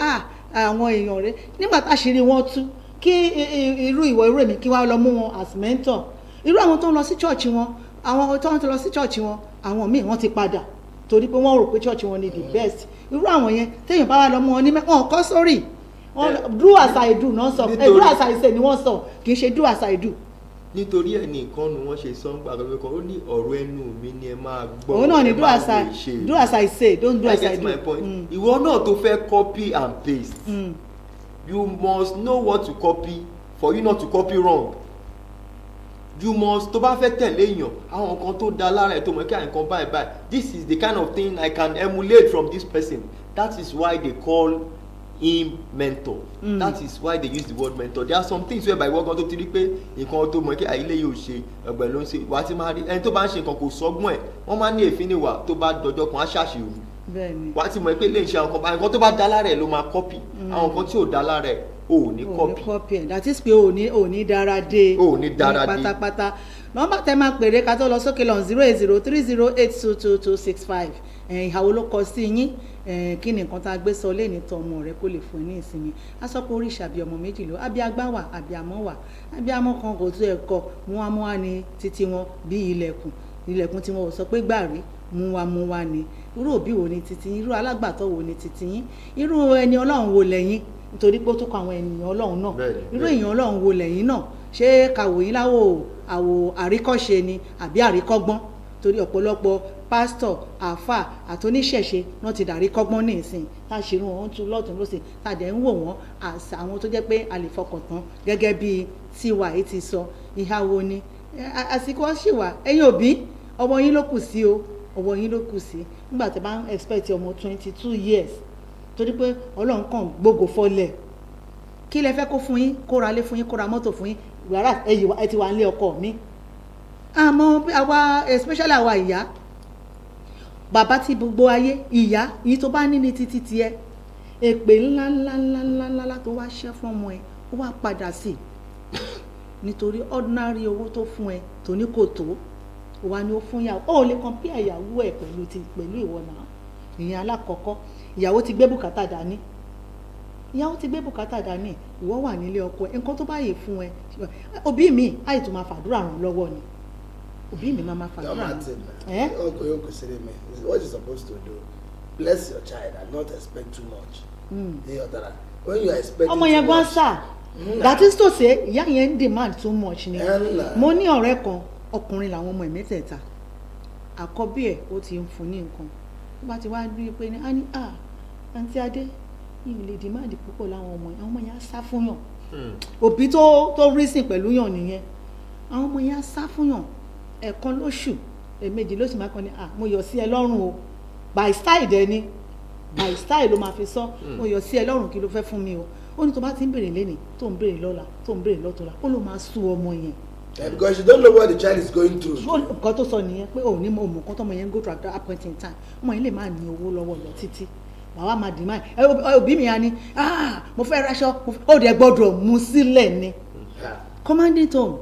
àwọn èèyàn rẹ̀ nígbà táṣírí wọn tú kí irú ìwọ èmi kí wá lọ mú wọn as mentor irú àwọn tó ń lọ sí church wọn àwọn tó ń lọ sí church wọn àwọn míì wọ́n ti padà torí pé wọ́n rò pé church wọn ni the best irú àwọn yẹn téèyàn bá wà lọ mú wọn ní wọn kọ́ sórí do as I do náà sọ do as I say ni wọ́n sọ kì í ṣe do as I do. Nítorí ẹ̀ nìkan ni wọ́n ṣe sọ́ngbà lọ́wọ́ ó ní ọ̀rọ̀ ẹnu mi ni ẹ máa gbọ́ òun náà ni do as I say don't do as I do. I get my point. Ìwọ náà tó fẹ́ copy and paste you must know what to copy for you not to copy wrong. You must tó bá fẹ́ tẹ̀lé èèyàn àwọn nǹkan tó da lára ẹ̀ tó mọ̀ kí àìkan báyìí báyìí this is the kind of thing I can emulate from this person that is why they call him mentor. That is why they use the word mentor. There are some things whereby wọ́n gan tó ti rí pé nǹkan tó mọ̀ kí àìlè yóò ṣe ẹgbẹ́ ló ń ṣe wà á ti máa rí ẹni tó bá ń ṣe nǹkan kò sọ́gbọ́n ẹ̀ wọ́n máa ní èéfín níwà tó bá dọjọ́ kan á ṣàṣìrò wà á ti mọ̀ pé lè ṣe àwọn nǹkan tó bá dá lára ẹ̀ ló máa copy àwọn nǹkan tí ò dá lára ẹ̀ ò ní copy. That is pé ò ní dára dé pátápátá nọ́mbà tẹ́ máa pèrè ká tó lọ sókè lọ 08030822265 ìhàwó ló kọ sí yín kí ni nǹkan tá a gbé sọ lẹ́ni tọ́ ọmọ rẹ kó lè fún ẹ ní ìsinmi asọ́pọ̀ oríṣi àbí ọmọ méjì ló abíagbá wà abíamọ́ wà abíamọ́ kan kò tó ẹ̀kọ́ múwámúwá ni títí wọn bí ilẹ̀kùn tí wọn ò sọ pé gbàrí múwámúwá ni irú òbí wo ni títí yín irú alágbàtọ́ wo ni títí yín irú ẹni ọlọ́run wo lẹ́yìn nítorí pé ó tún kọ àwọn ènìyàn ọlọ́run náà irú èèyàn ọlọ́run wo lẹ́yìn náà ṣé kàwò yín àwò àríkọ́ṣe ni àbí àríkọ́gbọ́n torí ọ̀pọ̀lọpọ̀ pásítọ̀ àáfà àtòníṣẹ̀ṣe náà ti dàrí kọ́gbọ́n ní ìsìn tá a ṣe irun wọn tún lọ́tún lọ́sìn tá a dẹ̀ ń wò wọ́n àṣà àwọn tó jẹ́ pé a lè fọkàn tán gẹ́gẹ́ bí tiwa yìí ti sọ ìhà wo ni àsìkò ṣìwà ẹ̀yin òbí ọmọ yín ló kù sí o ọmọ yín ló kù sí nígbà tí a bá ń expect ọmọ 22 years torí pé ọlọ́run kàn gbógo fọ́lẹ̀ kí lẹ fẹ́ kó fún yín kó ra lé fún yín kó ra mọ́tò fún yín wàrà ẹ ti wà nílé ọkọ mi àmọ́ àwa especially àwa ìyá bàbá tí gbogbo ayé ìyá yìí tó bá ní ní títí tiẹ̀ èpè ńlá tó wá ṣẹ́ fún ọmọ ẹ ó wá padà sí nítorí ordinary owó tó fún ẹ tó ní kò tó ó wá ní ó fún ìyàwó ó lè compare ìyàwó ẹ pẹ̀lú ìwọ náà ìyẹn alákọ̀ọ́kọ́ ìyàwó ti gbé bùkátà dání ìwọ wà nílé ọkọ ẹ nǹkan tó bá yè fún ẹ òbí mi àìtó máa fàdúrà ràn lọ́wọ́ ni òbí mi máa fàdúrà ràn. Uncle Yoko said me, what you supposed to do, bless your child and not expect too much. When you are expecting ọmọ yẹn gan sá that is to say ìyá yẹn demand too much ni mo ní ọ̀rẹ́ kan ọkùnrin làwọn ọmọ ẹ̀ mẹ́tẹ̀ẹ̀ta àkọ́bí ẹ̀ ó ti ń fún ní nǹkan tó bá ti wá rí i pé ní á ní àǹtí adé yìí lè demand púpọ̀ láwọn ọmọ yẹn á sá fún yàn òbí tó reason pẹ̀lú yàn nìyẹn àwọn ọmọ yẹn á sá fún yàn ẹ̀kan lóṣù ẹ̀ẹ̀mejì lóṣù máa kàn ní mo yọ sí ẹ lọ́rùn o by style dẹ ni by style ló máa fi sọ mo yọ sí ẹ lọ́rùn kí ló fẹ́ fún mi o ó ní tó bá ti ń béèrè lénìí tó ń béèrè lọ́la tó ń béèrè lọ́tọ̀la ó ló máa sú ọmọ yẹn. Because you don't know what the child is going through. nǹkan tó sọ nìyẹn pé òun ní mo mọ̀ nǹkan tó ọmọ yẹn ń go through at that point in time ọmọ yẹn lè máa ní owó lọ́wọ́ lọ títí màá máa dì máa òbí mi ya ni mo fẹ́ raṣọ ó dẹ̀ gbọ́dọ̀ mú sílẹ̀ ni. commanding tone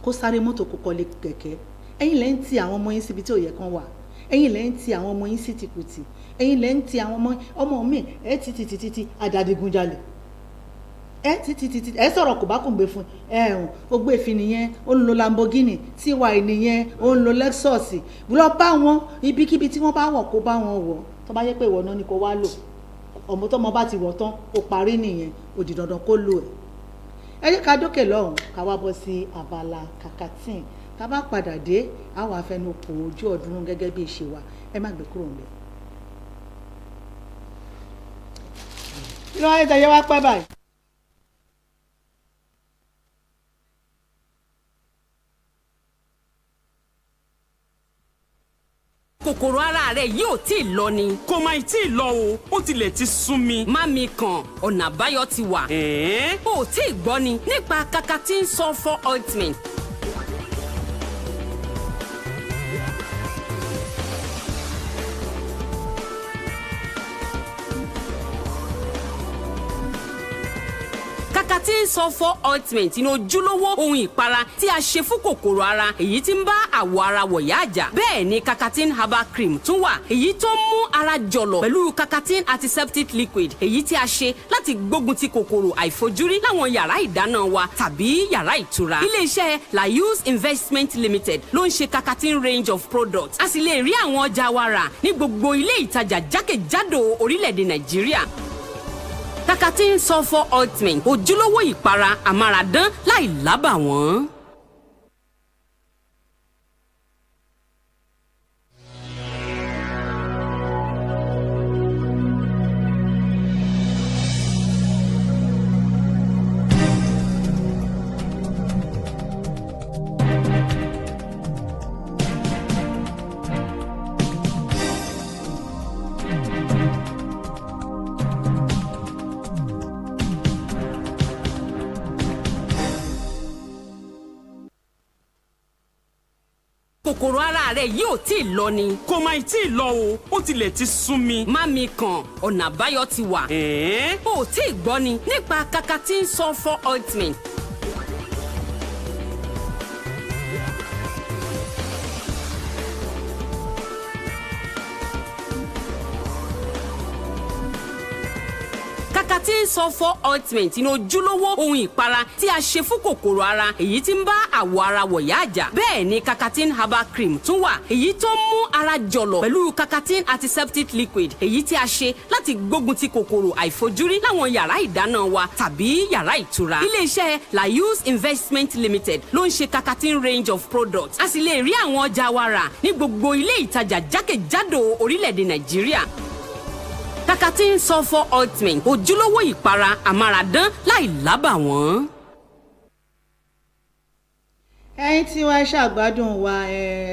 kó sáré mọ́tò kó kọ́lé kẹ̀kẹ́ ẹ̀yin lẹ́ ń ti àwọn ọmọ yín síbi tí ò yẹ kán wà ẹ̀yin lẹ́ ń ti àwọn ọmọ yín sí tìkùtì ẹ̀yin lẹ́ ń ti àwọn ọmọ mi ẹ̀ títí àdàdìgunjalè ẹ̀ títí ẹ̀ sọ̀rọ̀ kò bá kò gbé fún ẹ̀hún ó gbé fi nìyẹn ó ń lo Lamborghini TY nìyẹn ó ń lo Lexus lọ bá wọn ibikíbi tí wọ́n bá wọ̀ kó bá wọn wọ̀ tó bá yẹ pé ìwọ náà ni kò wá lò ọmọ tọ́mọ bá ti wọ̀ tán ó parí nìyẹn ó di dandan kó lò ẹ̀ ẹ jẹ́ ká dókè lọ́hùn ká wá bọ́ sí abala kàkàtìn tá bá padà dé àwọn afẹnukò ojú ọdún gẹ́gẹ́ bí ìṣe wa ẹ má gbé kúrò ńbẹ̀. kí ló wá ní tẹ̀yẹ wá pẹ́ báyìí. kòkòrò ara rẹ̀ yóò tí ì lọ ni. kò máa tí ì lọ o ó tilẹ̀ ti sún mi. má mi kàn ọ̀nà àbáyọ ti wà. o ò tí ì gbọ́ ni nípa Kakatin sulfur ointment. Kakatin sulfur ointment ní ojúlówó ohun ìpara tí a ṣe fún kòkòrò ara èyí tí ń bá àwọ̀ ara wọ̀yá àjà. bẹ́ẹ̀ ni Kakatin herbal cream tún wà èyí tó ń mú ara jọ̀lọ̀ pẹ̀lú Kakatin antiseptic liquid èyí tí a ṣe láti gbógun ti kòkòrò àìfojúrí láwọn yàrá ìdáná wa tàbí yàrá ìtura. iléeṣẹ́ Laius Investment Limited ló ń ṣe Kakatin range of products. a sì lè rí àwọn ọjà wa rà ní gbogbo ilé ìtajà jákèjádò orílẹ̀-èdè Nàìjíríà. Kakatin sulfur ointment ojúlówó ìpara amáradán láì lábàwọ́n. kòkòrò ara rẹ̀ yóò tí ì lọ ni. kò máa tí ì lọ o ó tilẹ̀ ti sún mi. má mi kàn ọ̀nà àbáyọ ti wà. o ò tí ì gbọ́ ni nípa Kakatin sulfur ointment. Kakatin sulfur ointment ní ojúlówó ohun ìpara tí a ṣe fún kòkòrò ara èyí tí ń bá àwọ̀ ara wọ̀yá àjà. bẹ́ẹ̀ ni Kakatin herbal cream tún wà èyí tó ń mú ara jọ̀lọ̀ pẹ̀lú Kakatin antiseptic liquid èyí tí a ṣe láti gbógun ti kòkòrò àìfojúrí láwọn yàrá ìdáná wa tàbí yàrá ìtura. iléeṣẹ́ Laius Investment Limited ló ń ṣe Kakatin range of products. a sì lè rí àwọn ọjà wa rà ní gbogbo ilé ìtajà jákèjádò orílẹ̀-èdè Nàìjíríà. Kakatin sulfur ointment ojúlówó ìpara amáradán láì lábàwọ́n. ẹ̀yin tí wàá ṣàgbádùn wa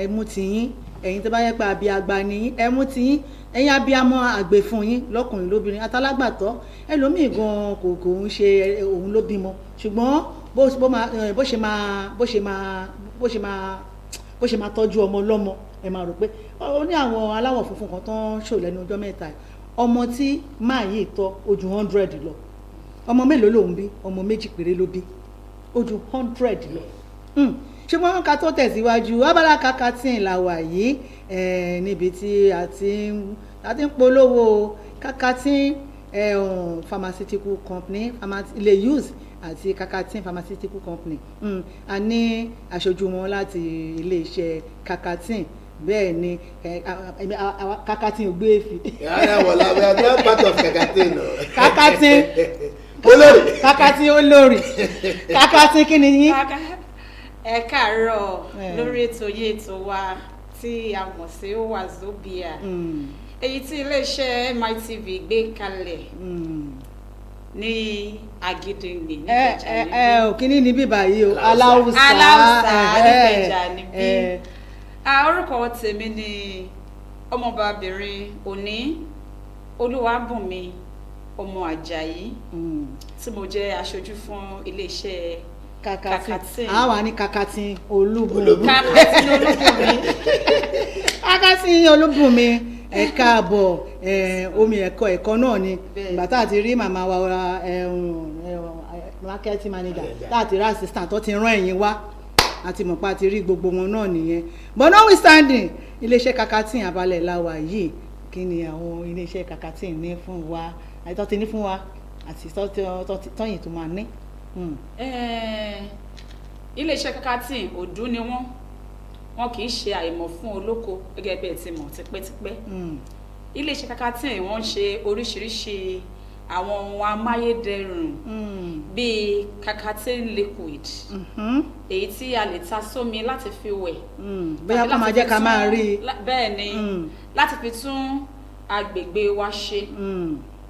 ẹ̀mú tiyín ẹ̀yin tó bá yẹ pé abiyagba ni ẹ̀mú tiyín ẹ̀yin abiyamọ àgbè fún yín lọ́kùnrin lóbìnrin atalágbàtọ́ ẹlòmíì gan kò ń ṣe òun ló bímọ ṣùgbọ́n bó ṣe máa tọ́jú ọmọ lọ́mọ ẹ máa rò pé ó ní àwọn aláwọ̀ funfun kan tó ń ṣò lẹ́nu ọjọ́ mẹ́ta ọmọ tí máa yìí tọ́ ojú 100 lọ ọmọ mélòó lòun bí ọmọ 2 péré ló bí ojú 100 lọ ṣùgbọ́n ká tó tẹ̀síwájú abala Kakatin la wà yìí níbi tí a ti ń polówó Kakatin pharmaceutical company Laius àti Kakatin pharmaceutical company a ní aṣojú wọn láti iléeṣẹ́ Kakatin bẹ́ẹ̀ ni Kakatin ò gbé èfì. yàrá wọ̀ la we are not part of Kakatin o. Kakatin olórí. Kakatin olórí Kakatin kí ni yín. ẹ káàárọ̀ lórí ètò yìí ètò wa tí a mọ̀ sí Wazobia èyí tí iléeṣẹ́ Mitv gbé kalẹ̀ ní Agídìgbì nígbèjà níbí. òkìní níbí báyìí o aláwùsá nígbèjà níbí. orúkọ tèmi ni ọmọbabìnrin Òní Olúwabùnmi ọmọ Àjàyí tí mo jẹ́ aṣojú fún iléeṣẹ́ Kakatin. Àwa ní Kakatin Olúbùnmi. Kakatin Olúbùnmi. Kakatin Olúbùnmi ẹ káàbọ̀ omi ẹ̀kọ́ náà ni ìgbà tá a ti rí màmá wa marketing manager tá a ti rí assistant tó ti rán ẹ̀yìn wá àti mọ̀pá ti rí gbogbo wọn náà nìyẹn but notwithstanding iléeṣẹ́ Kakatin abalẹ̀ láwa yìí kí ni àwọn iléeṣẹ́ Kakatin ní fún wa àìtọ́ ti ní fún wa àti tọ́yìn tó máa ní. Iléeṣẹ́ Kakatin òdú ni wọ́n kì í ṣe àìmọ̀ fún olóko gẹ́gẹ́ bí ẹ ti mọ̀ tipẹ́tipẹ́. Iléeṣẹ́ Kakatin wọ́n ń ṣe oríṣiríṣi àwọn ohun amáyédẹrùn bíi Kakatin liquid èyí tí a lè ta sómi láti fi wẹ̀. Bóyá kó máa jẹ́ ká máa rí. Bẹ́ẹ̀ ni láti fi tún agbègbè wa ṣe.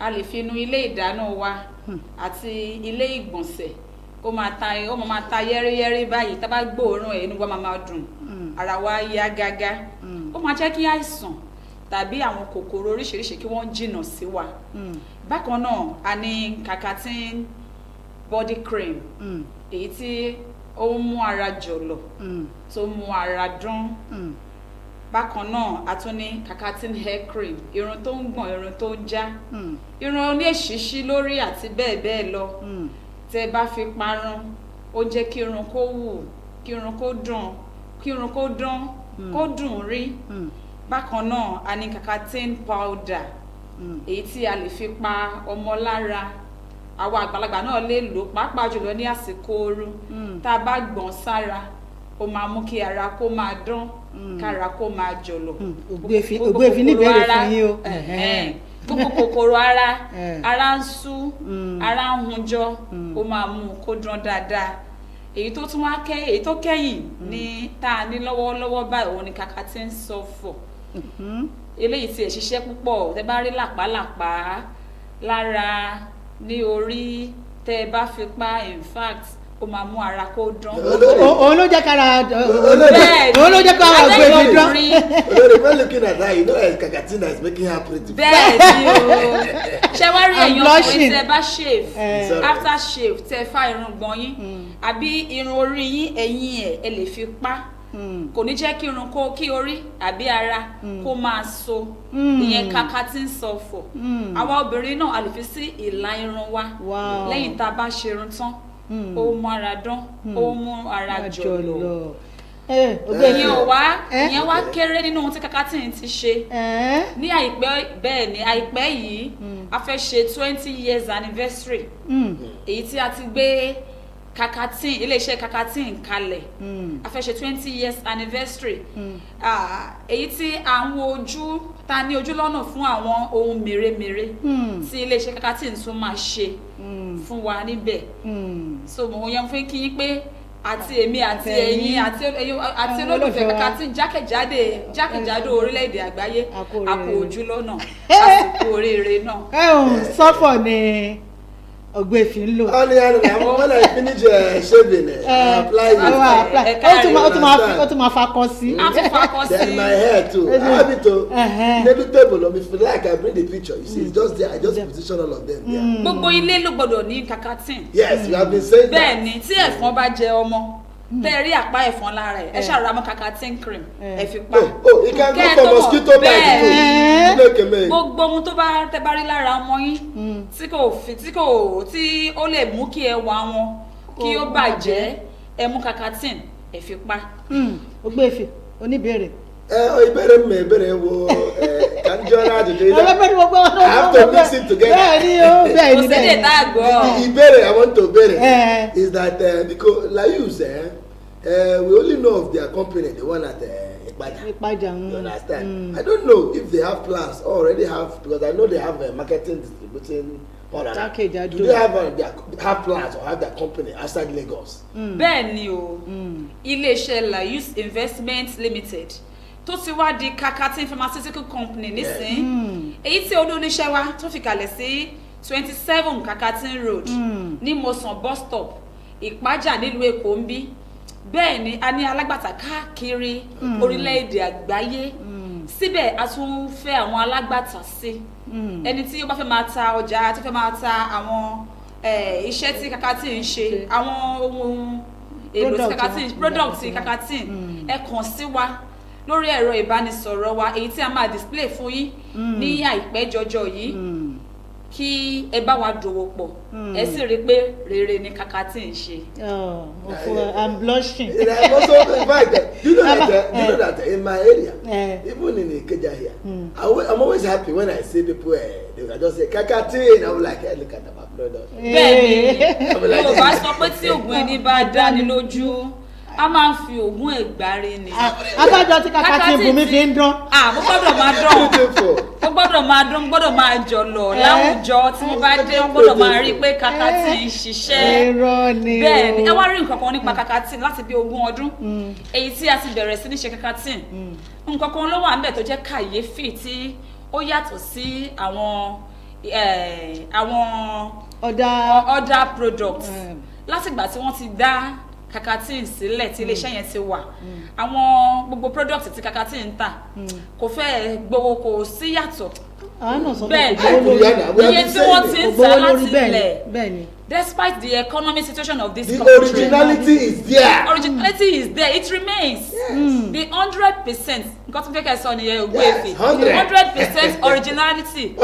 A lè fi inú ilé ìdáná wa àti ilé ìgbọ̀nsẹ̀ ó máa ta yẹ́rìyẹ́rì báyìí tá bá gbóòórùn ẹ̀ inú wa máa dùn ara wa yá gágá ó máa jẹ́ kí àìsàn tàbí àwọn kòkòrò oríṣiríṣi kí wọ́n jìnnà sí wa. Bákan náà a ní Kakatin body cream èyí tí ó ń mú ara jọ̀lọ̀ tó mú ara dán. Bákan náà a tún ní Kakatin hair cream irun tó ń gbọ̀n irun tó ń já irun oníṣíṣí lórí àti bẹ́ẹ̀ bẹ́ẹ̀ lọ tẹ́ bá fi parun ó jẹ́ kí irun kó wù kí irun kó dùn kí irun kó dán kó dùn rí. Bákan náà a ní Kakatin powder èyí tí a lè fi pa ọmọ lára àwọn àgbàlagbà náà lè lò pàápàá jùlọ ní àsìkò ooru tá a bá gbọ̀n sára ó máa mú kí ara kó máa dán kára kó máa jọ̀lọ̀. ògbéfi níbẹ̀rẹ̀ fún yín o. Gbogbo kòkòrò ara ń sú ara ń hunjọ ó máa mú kó dán dáadáa. Èyí tó tún wá èyí tó kẹ́yìn ní tá a ní lọ́wọ́lọ́wọ́ báyìí òun ni Kakatin sulfur. Eléyìí tí ẹ̀ ṣiṣẹ́ púpọ̀ tẹ́ bá rí làpálàpá lára ní orí tẹ́ bá fi pa in fact ó máa mú ara kó dán. Òun ló jẹ́ kára òun ló jẹ́ kára ògbéfi dán. When looking at that, you know Kakatin is making her pretty. Bẹ́ẹ̀ ni o ṣé wá rí èèyàn ọkùnrin tẹ́ bá shave after shave tẹ́ fá irun gbọ̀n yín àbí irun orí yín ẹ̀yìn ẹ̀ lè fi pa kò ní jẹ́ kí irun kí orí àbí ara kó máa so ìyẹn Kakatin sulfur. Àwa obìnrin náà a lè fi sí ìlà irun wa lẹ́yìn tá a bá ṣe irun tán ó mú ara dán ó mú ara jọ̀lọ̀. ìyẹn wá kéré nínú ohun tí Kakatin ti ṣe ní àìpẹ́ bẹ́ẹ̀ ni àìpẹ́ yìí a fẹ́ ṣe 20 years anniversary èyí tí a ti gbé Kakatin iléeṣẹ́ Kakatin kalẹ̀ a fẹ́ ṣe 20 years anniversary èyí tí à ń wo ojú ta ní ojú lọ́nà fún àwọn ohun mèremère tí iléeṣẹ́ Kakatin tún máa ṣe fún wa níbẹ̀ so mo yẹn fún kí yín pé àti èmi àti ẹ̀yin àti olólùfẹ́ Kakatin jákèjádò orílẹ̀-èdè àgbáyé àpò ojú lọ́nà àsìkò oríire náà. Sọ́fọ̀ ni ògbéfi ń lò. When I finish shaving, I apply it. Ó tún máa fakọ sí. Then my hair too. I have it too. Maybe table or if you like, I bring the picture. You see, it's just there. I just position all of them there. Gbogbo ilé ló gbọ́dọ̀ ní Kakatin. Yes, you have been saying that. Bẹ́ẹ̀ni, tí ẹ̀fọn bá jẹ ọmọ tẹ́ rí àpá ẹ̀fọn lára ẹ̀ ṣàrà mọ́ Kakatin cream ẹ fi pa. It can go for mosquito bite too. Gbogbo ohun tó bá tẹ́ bá rí lára ọmọ yín tí ó lè mú kí ẹwà wọn kí ó bàjẹ́ ẹ mú Kakatin ẹ fi pa. Ògbéfi oníbèrè. Ìbéèrè mi ìbéèrè wo kanjọ́ra àdìdè náà. I have to mix it together. Bẹ́ẹ̀ni bẹ́ẹ̀ni bẹ́ẹ̀ni. Ìbéèrè I want to béèrè is that because like you say we only know of their company the one at Ipaja. You understand? I don't know if they have plans or already have because I know they have marketing distributing. Do they have plans or have their company outside Lagos? Bẹ́ẹ̀ni o iléeṣẹ́ Layus Investment Limited tó ti wá di Kakatin pharmaceutical company nísìn èyí tí olóníṣẹ́ wa tó fi kalẹ̀ sí 27 Kakatin road ní Mosan bus stop Ìpájà nílùú Èkó ń bí bẹ́ẹ̀ ni a ní alágbàtà káàkiri orílẹ̀-èdè àgbáyé síbẹ̀ a tún fẹ́ àwọn alágbàtà sí ẹni tí ó bá fẹ́ máa ta ọjà tí ó fẹ́ máa ta àwọn iṣẹ́ tí Kakatin ń ṣe àwọn ohun èlò tí Kakatin product tí Kakatin ẹ kàn sí wa lórí ẹ̀rọ ìbánisọ̀rọ̀ wa èyí tí a máa display fún yín ní àìpẹ́ jọjọ yìí kí ẹ bá wa dòwò pọ̀ ẹ sì rí pé rere ni Kakatin ń ṣe. I'm blushing. I'm also in fact, you know that in my area, even in Ikeja here, I'm always happy when I see people. They can just say Kakatin. I'm like, hey, look at my product. Bẹ́ẹ̀ni Yorùbá sọ pé tí oògùn ẹni bá dáni lójú a máa ń fi oògùn ẹ̀gbárí ni. abájọ tí Kakatin bùnmi fi ń dán. mo gbọ́dọ̀ máa dán mo gbọ́dọ̀ máa dán mo gbọ́dọ̀ máa jọ̀lọ̀ láwùjọ tí mo bá dé mo gbọ́dọ̀ máa rí i pé Kakatin ń ṣiṣẹ́. bẹ́ẹ̀ ni ẹ wá rí nǹkan kan nípa Kakatin láti bí 20 ọdún èyí tí a ti bẹ̀rẹ̀ sí ní ṣe Kakatin nǹkan kan ló wà níbẹ̀ tó jẹ́ kàyéfì tí ó yàtọ̀ sí àwọn other products látìgbà tí wọ́n ti dá Kakatin sílẹ̀ tí iléeṣẹ́ yẹn ti wà àwọn gbogbo product tí Kakatin ń tà kò fẹ́ gbowó kò sí yàtọ̀ bẹ́ẹ̀ iye tí wọ́n ti ń tà láti ilẹ̀ despite the economic situation of this country originality is there. Originality is there, it remains. The 100% nǹkan tó fẹ́ kẹ́ sọ nìyẹn ògbó èfì 100% originality ó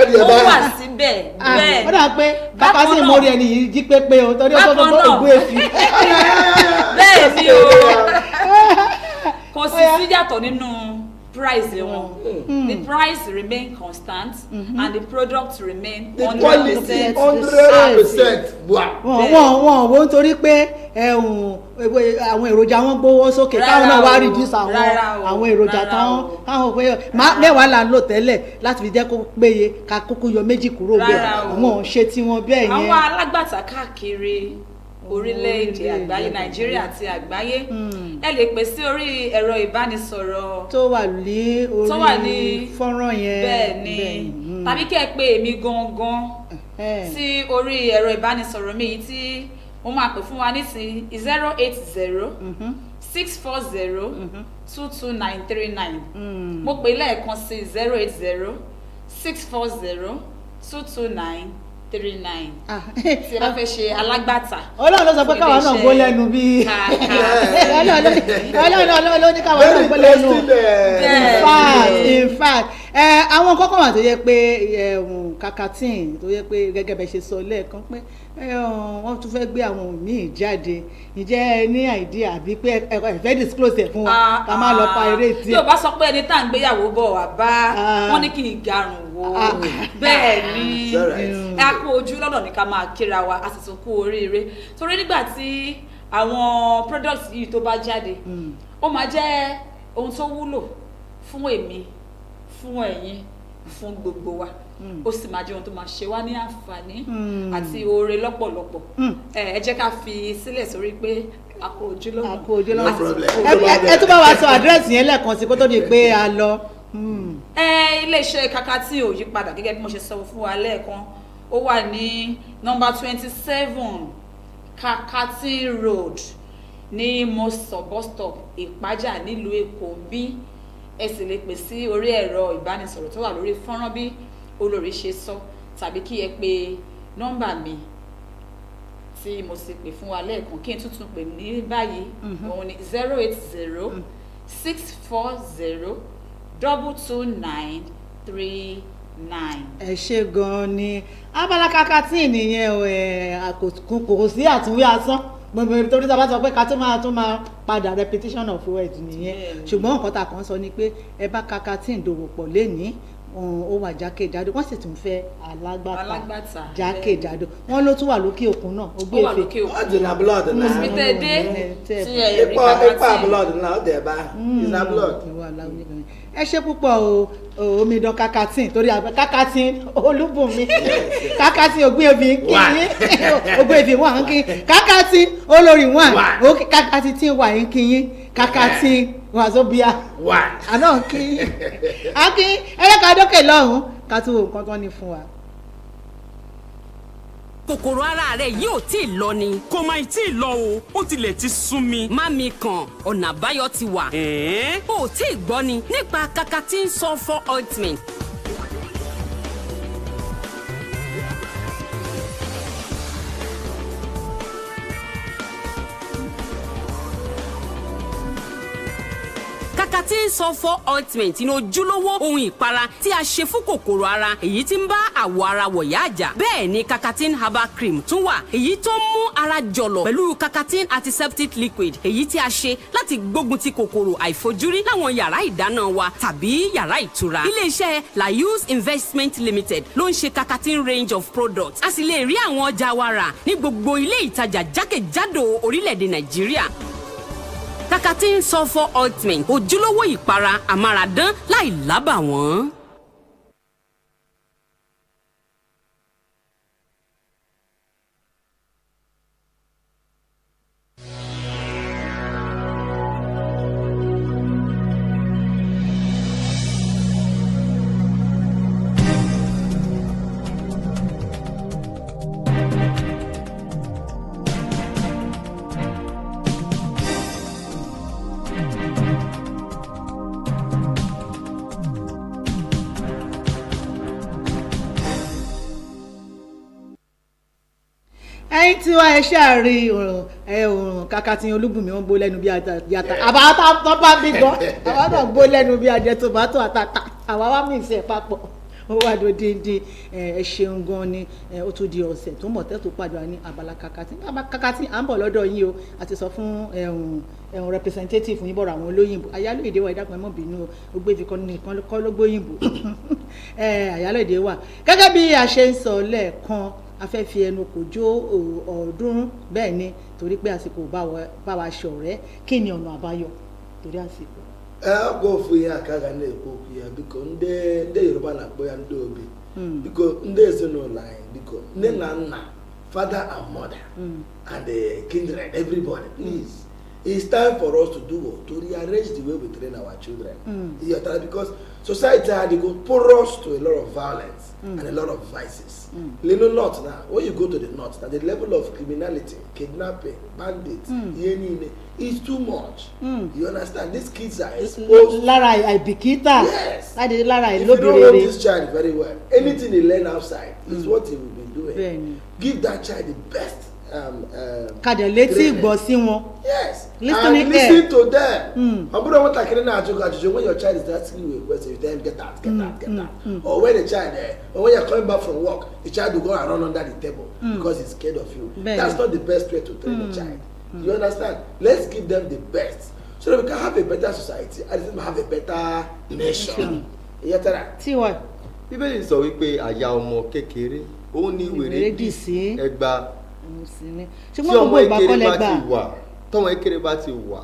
wà síbẹ̀ bẹ́ẹ̀. ó dà pé Kakatin mórí ẹni yìí jí pépé o torí ó tó ògbó èfì. bẹ́ẹ̀ ni o kò sí síyàtọ̀ nínú price wọn the price remain constant and the product remain 100%. 100%. wọ́n wo nítorí pé àwọn èròjà wọn gbówó sókè káwọn náà wá reduce àwọn èròjà táwọn pé mẹ́wàá là ń lò tẹ́lẹ̀ láti fi jẹ́ kó péye ká kúkú yọ méjì kúrò bẹ́ẹ̀ àwọn ò ṣe tí wọ́n bẹ́ẹ̀ yẹn. àwọn alágbàtà káàkiri orílẹ̀-èdè àgbáyé Nàìjíríà àti àgbáyé ẹ lè pè sí orí ẹ̀rọ ìbánisọ̀rọ̀ tó wà ní orí fọ́nrán yẹn bẹ́ẹ̀ ni tàbí kẹ́ ẹ pè èmi gangan sí orí ẹ̀rọ ìbánisọ̀rọ̀ mi yìí tí mo máa pè fún wa nísìnyí 080 640 22939 mo pè lẹ́ẹ̀kan sí 080 640 22939 tí a bá fẹ́ ṣe alágbàtà. Ọlọ́run ló sọ pé káwọn náà gbó lẹ́nu bí Ọlọ́run ló ní káwọn náà gbó lẹ́nu in fact àwọn kọ́kọ́ wà tó yẹ pé Kakatin tó yẹ pé gẹ́gẹ́ bẹ́ẹ̀ ṣe sọ lẹ́ẹ̀kan pé wọ́n tún fẹ́ gbé àwọn míì jáde ǹjẹ́ ní idea àbí pé ẹ fẹ́ disclose ẹ̀ fún wa ká má lọ pirate. tí o bá sọ pé ẹni tá à ń gbéyàwó bọ̀ wá bá wọn ní kí n garùn wo bẹ́ẹ̀ ni a kú ojú lọ́nà ní ká máa kíra wa a sì tún kú oríire torí nígbà tí àwọn products yìí tó bá jáde ó máa jẹ́ ohun tó wúlò fún èmi fún ẹ̀yin fún gbogbo wa ó sì máa jẹ́ ohun tó máa ṣe wá ní àǹfààní àti oore lọ́pọ̀lọpọ̀ ẹ jẹ́ ká fi sílẹ̀ sórí pé àkó ojú lọ́nà ẹ tún bá wa sọ àdírẹ́sì yẹn lẹ́ẹ̀kan sí kó tó di pé a lọ. iléeṣẹ́ Kakatin ò yí padà gẹ́gẹ́ bí mo ṣe sọ fún wa lẹ́ẹ̀kan ó wà ní nọ́mbà 27 Kakatin Road ní Mosop bus stop Ìpájà nílùú Èkó bí ẹ sì lè pè sí orí ẹ̀rọ ìbánisọ̀rọ̀ tó wà lórí fọ́nrán bí olórí ṣe sọ tàbí kí ẹ pe nọ́mbà mi tí mo sì pè fún wa lẹ́ẹ̀kan kí n tuntun pè ní báyìí òun ni 080 640 22939. ẹ ṣe gan-an ni abala Kakatin nìyẹn kò sí àtúnwí asán gbogbo torí tá a bá sọ pé ká tún máa padà repetition of words nìyẹn ṣùgbọ́n nǹkan tá a kàn sọ ni pé ẹ bá Kakatin dòwò pọ̀ lénìí ó wà jákèjádò wọ́n sì tún fẹ́ alágbàtà jákèjádò wọ́n ló tún wà lókè òkun náà ó gbé ìfẹ́ ọ̀dìnà blood náà ipa blood náà ó dẹ̀ bá ìnà blood. ẹ ṣe púpọ̀ o omidan Kakatin torí Kakatin Olúbùnmi Kakatin Ògbéèfì kíyín Ògbéèfì wà ń kíyín Kakatin olórí wà Kakatin tí wà ń kíyín Kakatin Wazobia àná kíyín ẹ̀yẹ́ká dókè lọ́hùn-ún ká tún wo nǹkan tó ní fún wa. kòkòrò ara rẹ yóò tí ì lọ ni. kò má tí ì lọ o ó tilẹ̀ ti sún mi. má mi kàn ọ̀nà àbáyọ ti wà. o ò tí ì gbọ́ ni nípa kakatin sulfur ointment. kakatin sulfur ointment ní ojúlówó ohun ìpara tí a ṣe fún kòkòrò ara èyí tí ń bá àwọ̀ ara wọ̀yá àjà. bẹ́ẹ̀ ni kakatin herbal cream tún wà èyí tó ń mú ara jọ̀lọ̀ pẹ̀lú kakatin antiseptic liquid èyí tí a ṣe láti gbógun ti kòkòrò àìfojúrí láwọn yàrá ìdáná wa tàbí yàrá ìtura. iléeṣẹ́ Laus Investment Limited ló ń ṣe kakatin range of products. a sì lè rí àwọn ọjà wa rà ní gbogbo ilé ìtajà jákèjádò orílẹ̀-èdè Nàìjíríà. kakatin sulfur ointment ojúlówó ìpara amáradán láì lábàwọ́n. ẹ̀yin tí wá ẹ ṣáàrí òrùn kakatin Olúbùnmi wọn gbó lẹ́nu bí yàtà àbá tó bá bí gan àwa náà gbó lẹ́nu bí adìẹ tòmátò àtàtà àwa wá mí ìṣe papọ̀ ó wà ló díndín ẹ ṣeun gan ni ó tún di ọ̀sẹ̀ tó mọ̀ tẹ́tù pàdé wa ní abala kakatin à ń bọ̀ lọ́dọ̀ yín o a ti sọ fún representative yín bọ̀rọ̀ àwọn olóyìnbó àyálò èdè wa ìdápẹ́ mọ́ bínú ó gbé fi kọ́ ló gbóyìnbó àyálò èdè wa gẹ́gẹ́ bí a ṣe ń sọ lẹ́ẹ̀kan a fẹ́ fi ẹnu kò jó ọ̀ọ́dúnrún bẹ́ẹ̀ ni torí pé àsìkò bá wa ṣọ̀rẹ́ kí ni ọ̀nà àbáyọ torí àsìkò. Go ofu ihe aka ga na-ekwu okwu ya biko ndị Yoruba na-akpọ ya ndị obi biko ndị ezinụlọ anyị biko nne na nna father and mother and the kindred everybody please it's time for us to do what to rearrange the way we train our children because society had go porous to a lot of violence and a lot of vices. Little north now, when you go to the north, now the level of criminality, kidnapping, bandits, is too much. You understand? These kids are exposed. Lara Ibikita. Yes. Lara if you don't love this child very well, anything he learn outside is what he will be doing. Give that child the best. Yes, and listen to them. When your child is asking you a question, you tell him get out. Or when the child, or when you're coming back from work, the child will go and run under the table because he's scared of you. That's not the best way to train a child. You understand? Let's give them the best so that we can have a better society and have a better nation. Tiwa. Bíbélì sọ wípé àyà ọmọ kékeré ó ní wèrè dì sí ẹgbàá tí ọmọ ìkéré bá ti wà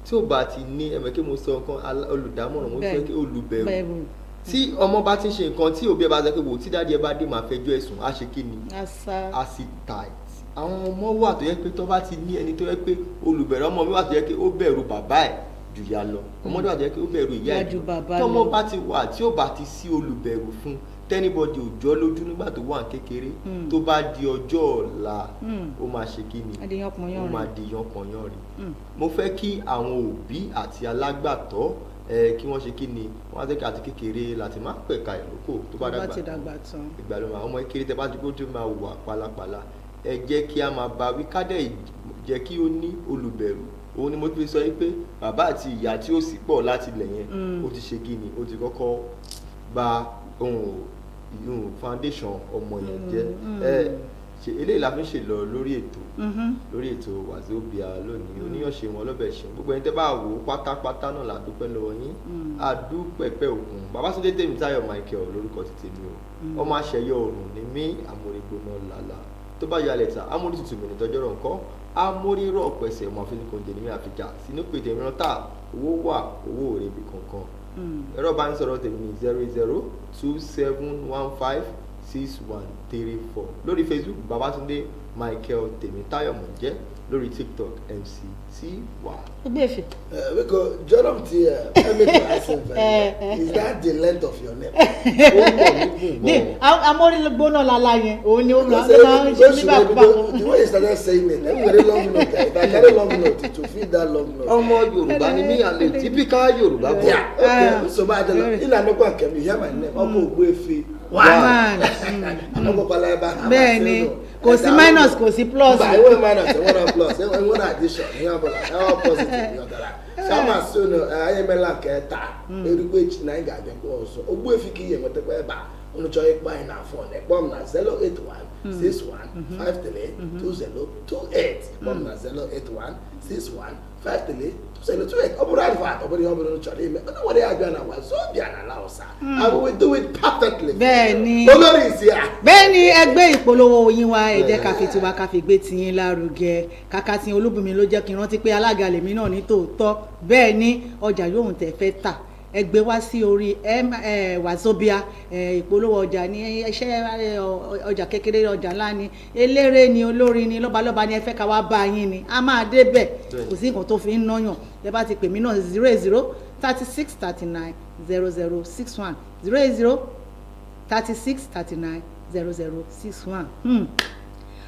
tí ó bá ti ní ẹ̀mẹ́ kí mo sọ nǹkan olùdámọ̀ràn mo fẹ́ kí olùbẹ̀rù tí ọmọ bá ti ń ṣe nǹkan tí òbí ẹ bá sọ pé wò tí dáadé ẹ bá dé máa fẹjọ́ ẹ̀sùn á ṣe kí ni á sì tight. àwọn ọmọ wà tó yẹ pé tó bá ti ní ẹni tó yẹ pé olùbẹ̀rù ọmọ mi wà tó yẹ pé ó bẹ̀rù bàbá ẹ̀ jù ya lọ ọmọdé wà tó yẹ pé ó bẹ̀rù ìyá ẹ̀ jù tọmọ bá ti wà tí ó bá ti sí olùbẹ̀rù fún tẹ́nibọ́dì òjọ́ lójú nígbà tó wà kékeré tó bá di ọjọ́ ọ̀la ó máa ṣe kí ni ó máa di yanpọ̀yán rí. mo fẹ́ kí àwọn òbí àti alágbàtọ́ kí wọ́n ṣe kí ni wọ́n á tẹ́kẹ̀ àti kékeré láti má pẹ̀ka ìrókò tó bá dàgbà tán ìgbàlódé ọmọ kékeré tẹ́ bá ti kó tó máa wà pálapàla ẹ jẹ́ kí a máa bá wí kádẹ́ jẹ́ kí ó ní olùbẹ̀rù òun ni mo fi sọ yìí pé bàbá àti ìyá tí ó sì pọ̀ láti ilẹ̀ yẹn ó ti ṣe kí ni ó ti kọ́kọ́ bà foundation ọmọ yẹn jẹ́ ṣe eléyìí la fi ń ṣe lọ lórí ètò Wazobia lónìí oníyànṣe wọn lọ́bẹ̀ ṣe gbogbo ẹni tẹ́ bá wò ó pátápátá náà la dúpẹ́ lọ́wọ́ yín àdúpẹ́pẹ́ òkun Babátúndé Tèmítáyọ̀ Michael lórúkọ ti tèmi o ọmọ aṣẹyọ òrùn ni mí amórígbóná lálá tó bá yọ alẹ̀ ta amórí tutù mi nìtọ́jọ́rọ̀ nǹkan amórírọ̀ pẹ̀sẹ̀ ọmọ àfihàn kòǹdé ní mi àfijà sínú pé tèmi rántà owó wà owó òrèbì kankan ẹ̀rọ bá ń sọ̀rọ̀ tèmi ní 0027156 6134 lórí Facebook Babatunde Michael Temitayo Monje lórí TikTok MC C1. Ebefe. We go Jordan T. Let me ask him very well. Is that the length of your name? Amori gbóná lala yẹn. Òun ni ó máa ń ṣe nígbà púpà. The way you started saying it, I'm very long note. If I carry long note, to feed that long note. Ọmọ Yorùbá ni mí, and a typical Yorùbá boy. Yeah, okay. So bad. In another one, can you hear my name? Ọmọ Ogbuefi. One. Ọmọ Palaba. Bẹ́ẹ̀ni. Kò sí minus, kò sí plus. But I want minus, I want plus, I want addition. I want positive. Sama sono ayemela keta. Erugbe china ga je ko so. Ogbuefi ki ye ngote pe ba. Onu cho ipa ina phone. E pom na 081 61 53 2028. Pom na 081 61 53 2028. Obura advert, obura cho le me. Ono wore agba na Wazobia na Lausa. I will do it perfectly. Bẹ́ẹ̀ni. Olórí is here. Bẹ́ẹ̀ni ẹgbẹ́ ìpolówó yín wá ẹ jẹ́ ká fi tiwa ká fi gbé tiyín lárugẹ. Kakatin Olúbùnmi ló jẹ́ kí n rántí pé alága lèmi náà ní tòótọ́. Bẹ́ẹ̀ni ọjà yóò tẹ́ fẹ́ tà. Ẹ gbé wá sí orí Wazobia ìpolówó ọjà ní iṣẹ́ ọjà kékeré ọjà ńlá ni eléré ni olórin ni lọ́balọ́ba ni ẹ fẹ́ ká wá bá yín ni a máa débẹ̀ kò sí nǹkan tó fi ń náyàn ẹ bá ti pè mí náà 00 36 39 0061 00 36 39 0061.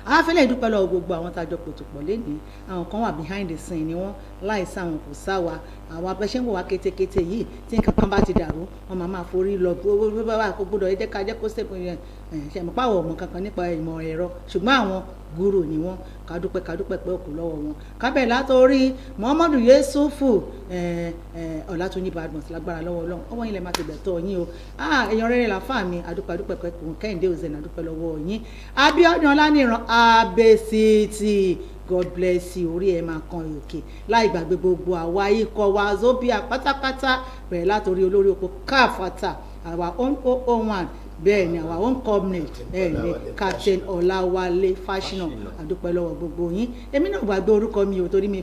Afẹ́lẹ́ ìdúpẹ́ lọ́wọ́ gbogbo àwọn tájọ pòtòpọ̀ lénìí àwọn kan wà behind the scene ni wọ́n láìsí àwọn kò sáwa àwọn abẹ́ṣẹ́ ń wò wá kétékété yìí tí nǹkan kan bá ti dàrú wọn máa forí lọ kó gbọ́dọ̀ ẹ jẹ́ ká jẹ́ kó sẹ́kùn yẹn ṣẹ̀mọ́ pàwọ̀ ọmọ kankan nípa ìmọ̀ ẹ̀rọ ṣùgbọ́n àwọn gúrò ni wọ́n kádúpẹ́ pé òkú lọ́wọ́ wọn kábẹ̀ látòrí Muhammadu Yusufu Ọlátúnjí Badmus lágbára lọ́wọ́ Ọlọ́run ọwọ́ yín lè má ti bẹ̀tọ̀ yín o èèyàn rere làfáà mi adúpẹ́ pé Kẹ́hìndé Òzènà adúpẹ́ lọ́wọ́ yín Abíọ́dún Ọláníran abẹ́sìtì God bless you orí ẹ máa kan òkè láì gbàgbé gbogbo àwa ikọ̀ Wazobia pátápátá bẹ̀rẹ̀ látòrí olórí oko káfàtà àwa 001 bẹ́ẹ̀ ni our own company ni Captain Ọláwálé Fáṣínà àdúpẹ́ lọ́wọ́ gbogbo yín èmi náà gbàgbé orúkọ mi ò torí mi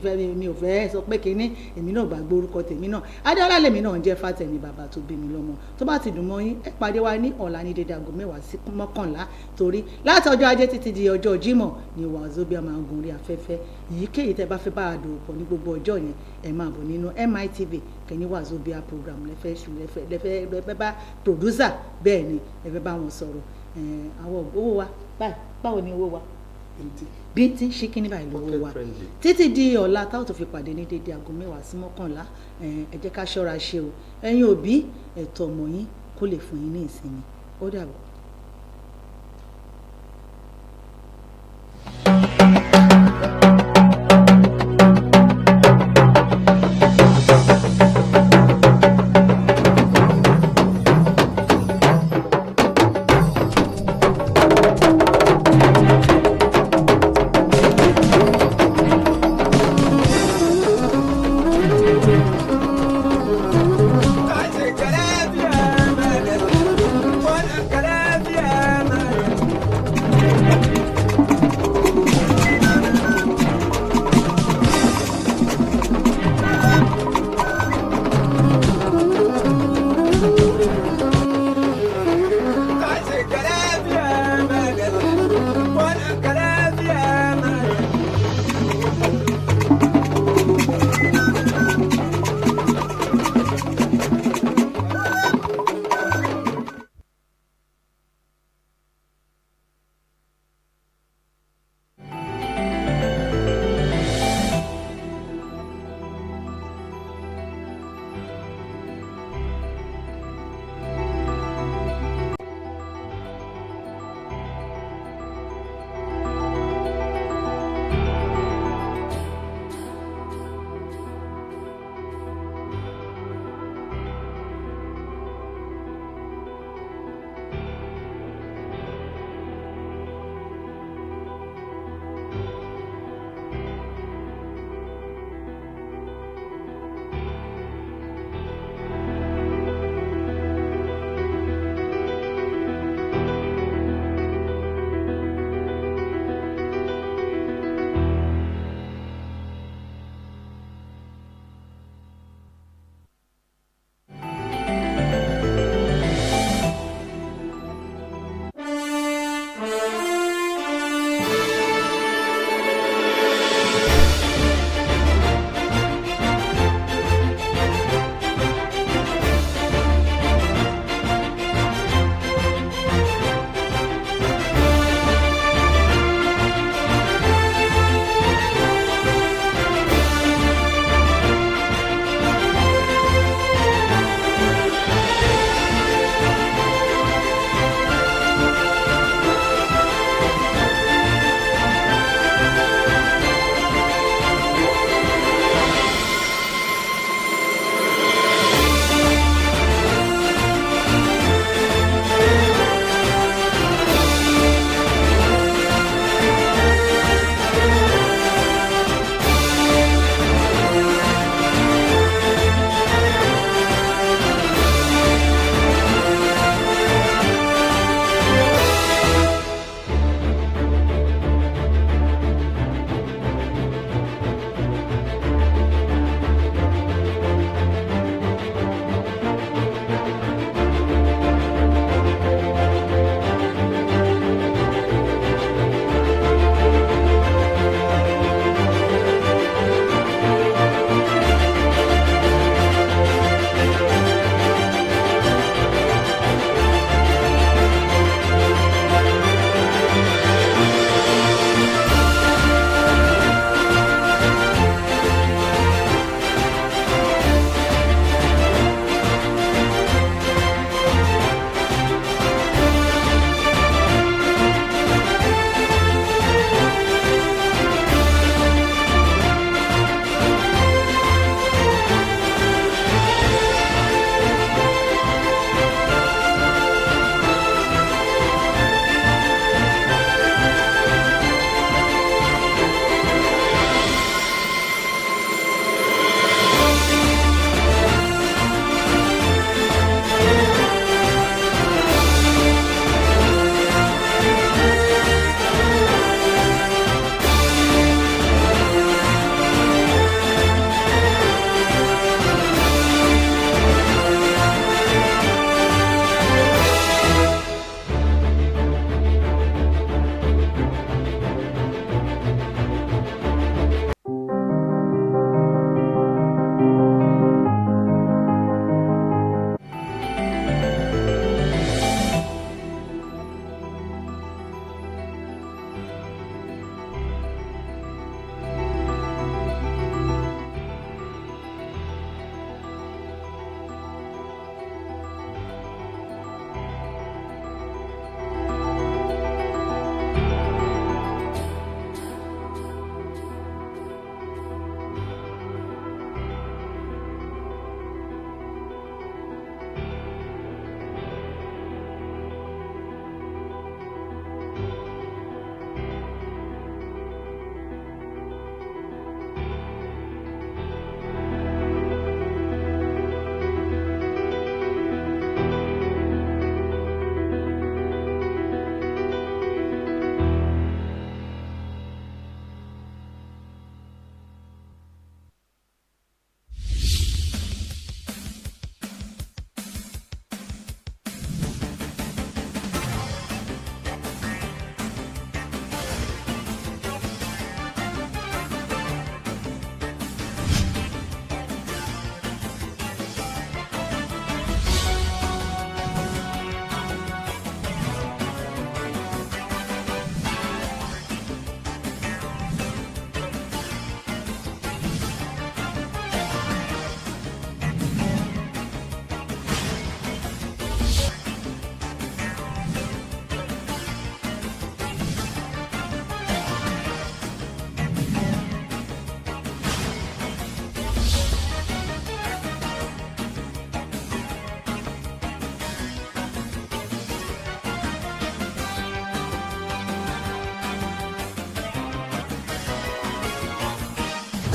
ò fẹ́ sọ pé kínní èmi náà gbàgbé orúkọ tèmi náà Adéọlá lèmi náà ń jẹ́ Fátẹ̀mí bàbá tó bí mi lọ́mọ tó bá ti dùn mọ́ yín ẹ pàdé wa ní ọ̀la ní dédé aago 10 sí 11 torí láti ọjọ́ ajé títí di ọjọ́ Jímọ̀ ni Wazobia máa ń gun orí afẹ́fẹ́ èyíkéyìí tẹ́ bá fẹ́ bá a dòwò pọ̀ ní gbogbo ọjọ́ yẹn ẹ máa bọ̀ nínú MITV kẹ́ni Wazobia program lẹ́fẹ́ bá producer bẹ́ẹ̀ ni ẹ fẹ́ bá wọn sọ̀rọ̀ àwọn owó wa báwo ni owó wa bí tí ń ṣe kí ní báyìí lówó wa títí di ọ̀la táwọn tó fi pàdé ní dédé aago 10 sí 11 ẹ jẹ́ ká ṣọ́ra ṣe o ẹ̀yin òbí ẹ̀tọ́ ọmọ yín kó lè fún yín ní ìsinmi ó dàbọ̀. Kale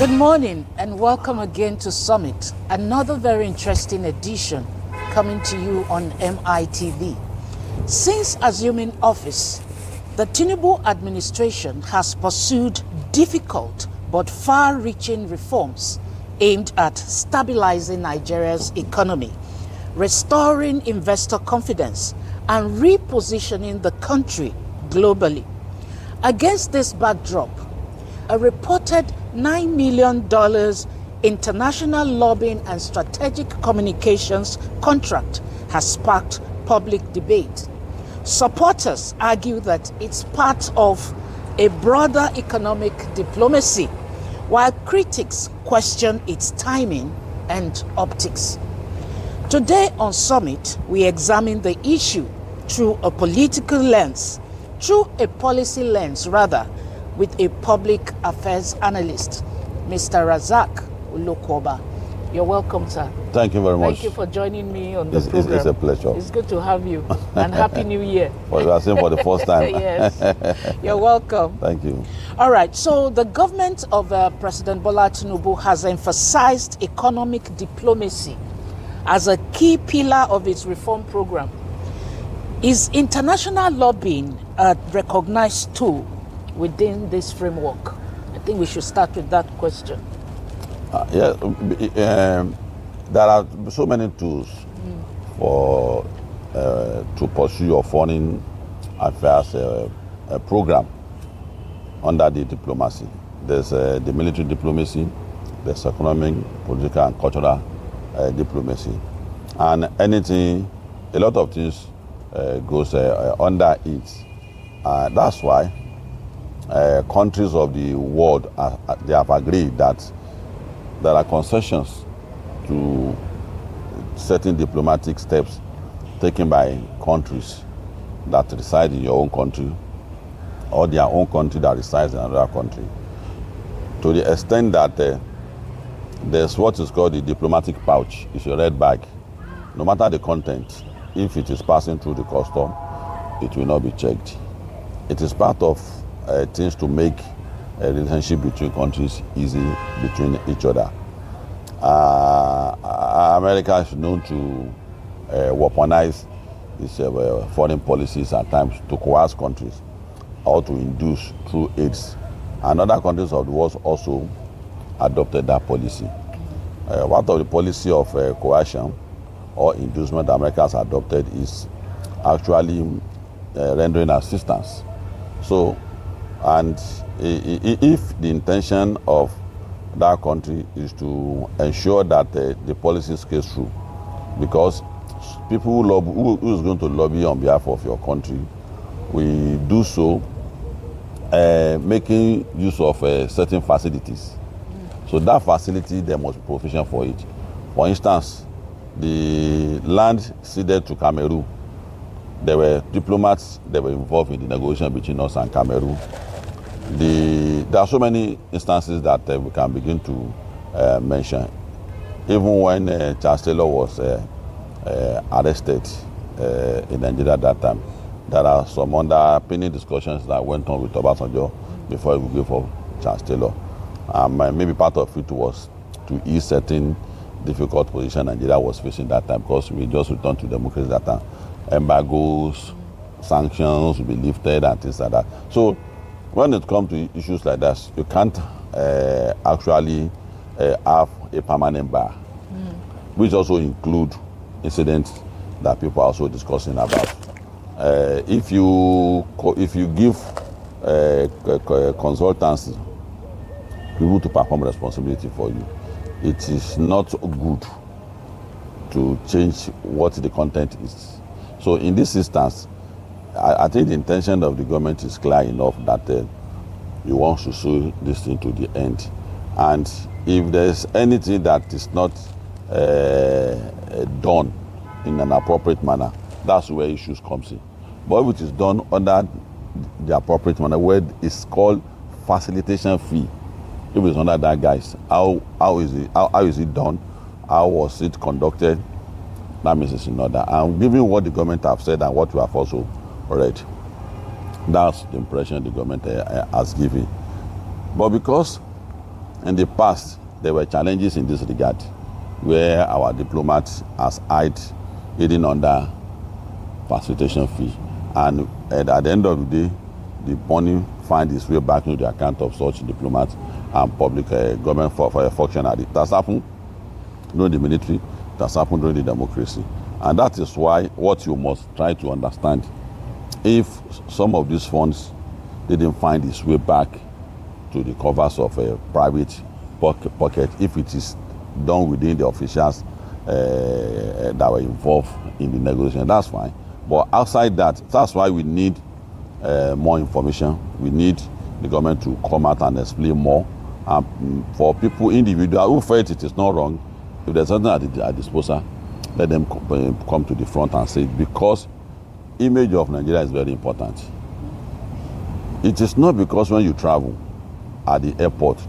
Good morning and welcome again to Summit, another very interesting edition coming to you on MITV. Since assuming office, the Tinubu administration has pursued difficult but far-reaching reforms aimed at stabilizing Nigeria's economy, restoring investor confidence, and repositioning the country globally. Against this backdrop, a reported $9 million international lobbying and strategic communications contract has sparked public debate. Supporters argue that it's part of a broader economic diplomacy, while critics question its timing and optics. Today on Summit, we examine the issue through a political lens, through a policy lens rather, with a public affairs analyst, Mr. Razak Ulukoba. You're welcome, sir. Thank you very much. Thank you for joining me on the program. It's a pleasure. It's good to have you, and Happy New Year. Well, you are saying for the first time. Yes, you're welcome. Thank you. All right, so the government of President Bola Tinubu has emphasized economic diplomacy as a key pillar of its reform program. Is international lobbying a recognized tool within this framework? I think we should start with that question. There are so many tools for to pursue your foreign affairs program under the diplomacy. There's the military diplomacy, there's economic, political, and cultural diplomacy, and a lot of things goes under it. That's why countries of the world they have agreed that there are concessions to certain diplomatic steps taken by countries that reside in your own country or their own country that resides in another country, to the extent that there's what is called the diplomatic pouch. It's a red bag. No matter the content, if it is passing through the custom, it will not be checked. It is part of things to make a relationship between countries easy between each other. America is known to weaponize its foreign policies at times to coerce countries or to induce through aids. And other countries of the world also adopted that policy. Part of the policy of coercion or inducement America has adopted is actually rendering assistance. So, and if the intention of that country is to ensure that the policies go through, because people who is going to lobby on behalf of your country, we do so making use of certain facilities. So that facility, there must be provision for it. For instance, the land ceded to Cameroon, there were diplomats that were involved in the negotiation between us and Cameroon. There are so many instances that we can begin to mention. Even when Charles Taylor was arrested in Nigeria at that time, there are some underpinning discussions that went on with Obasanjo before we go for Charles Taylor. Maybe part of it was to ease certain difficult position Nigeria was facing that time, because we just returned to democracy that time. Embargoes, sanctions will be lifted and things like that. So when it comes to issues like that, you can't actually have a permanent bar, which also include incidents that people are also discussing about. If you give consultants people to perform responsibility for you, it is not good to change what the content is. So in this instance, I think the intention of the government is clear enough that you want to see this thing to the end. And if there's anything that is not done in an appropriate manner, that's where issues comes in. But if it is done under the appropriate manner, where it's called facilitation fee, if it's under that, guys, how is it done? How was it conducted? That means it's in order. And given what the government have said and what we have also read, that's the impression the government has given. But because in the past, there were challenges in this regard, where our diplomats has hidden under facilitation fee, and at the end of the day, the money finds its way back into the account of such diplomats and public government for a functionary. It has happened during the military, it has happened during the democracy, and that is why what you must try to understand, if some of these funds didn't find its way back to the covers of a private pocket, if it is done within the officials that were involved in the negotiation, that's fine. But outside that, that's why we need more information. We need the government to come out and explain more. For people, individuals who felt it is not wrong, if there's something at their disposal, let them come to the front and say it, because image of Nigeria is very important. It is not because when you travel at the airport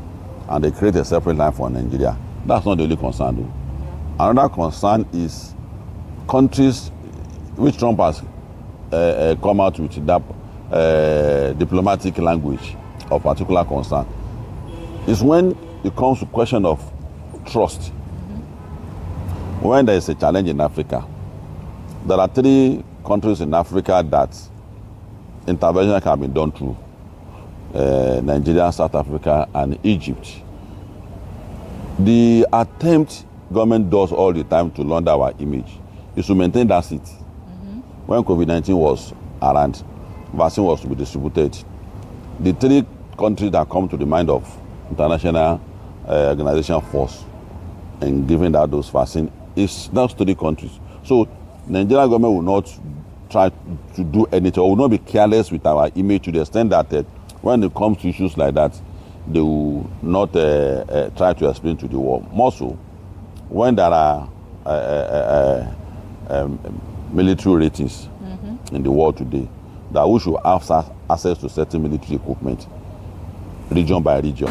and they create a separate line for Nigeria, that's not the only concern though. Another concern is countries which Trump has come out with that diplomatic language of particular concern, is when it comes to question of trust. When there is a challenge in Africa, there are 3 countries in Africa that intervention can be done through: Nigeria, South Africa, and Egypt. The attempt government does all the time to launder our image is to maintain that seat. When COVID-19 was around, vaccine was to be distributed, the 3 countries that come to the mind of international organization force in giving out those vaccines is those 3 countries. So Nigerian government will not try to do anything, or will not be careless with our image to the extent that when it comes to issues like that, they will not try to explain to the world. More so, when there are military ratings in the world today, that we should have access to certain military equipment, region by region.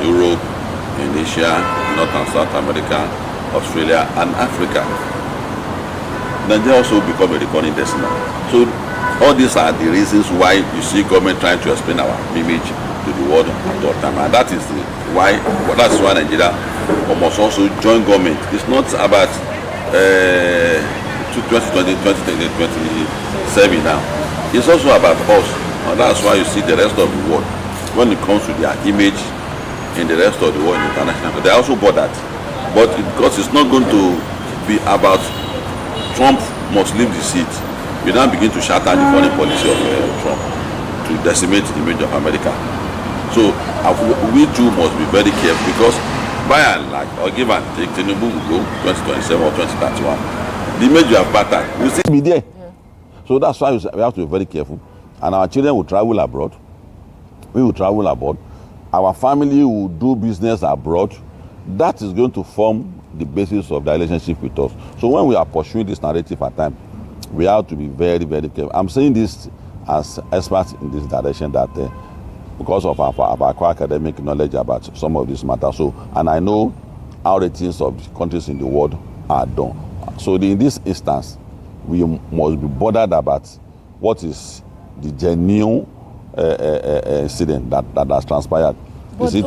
Europe, in Asia, North and South America, Australia, and Africa. Nigeria also become a recurring destination. So all these are the reasons why you see government trying to explain our image to the world at all time, and that is why Nigeria must also join government. It's not about 2020, 2027 now. It's also about us, and that's why you see the rest of the world, when it comes to their image in the rest of the world international, they also bought that. But because it's not going to be about Trump must leave the seat, you now begin to shatter the foreign policy of Trump to decimate the image of America. So we too must be very careful, because by and large, or give and take, Tinubu will go 2027 or 2031. The image you have battered will still be there. So that's why we have to be very careful. And our children will travel abroad. We will travel abroad. Our family will do business abroad. That is going to form the basis of the relationship with us. So when we are pursuing this narrative at times, we have to be very, very careful. I'm saying this as experts in this direction, that because of our academic knowledge about some of these matters. So, and I know how ratings of the countries in the world are done. So in this instance, we must be bothered about what is the genuine incident that has transpired. Is it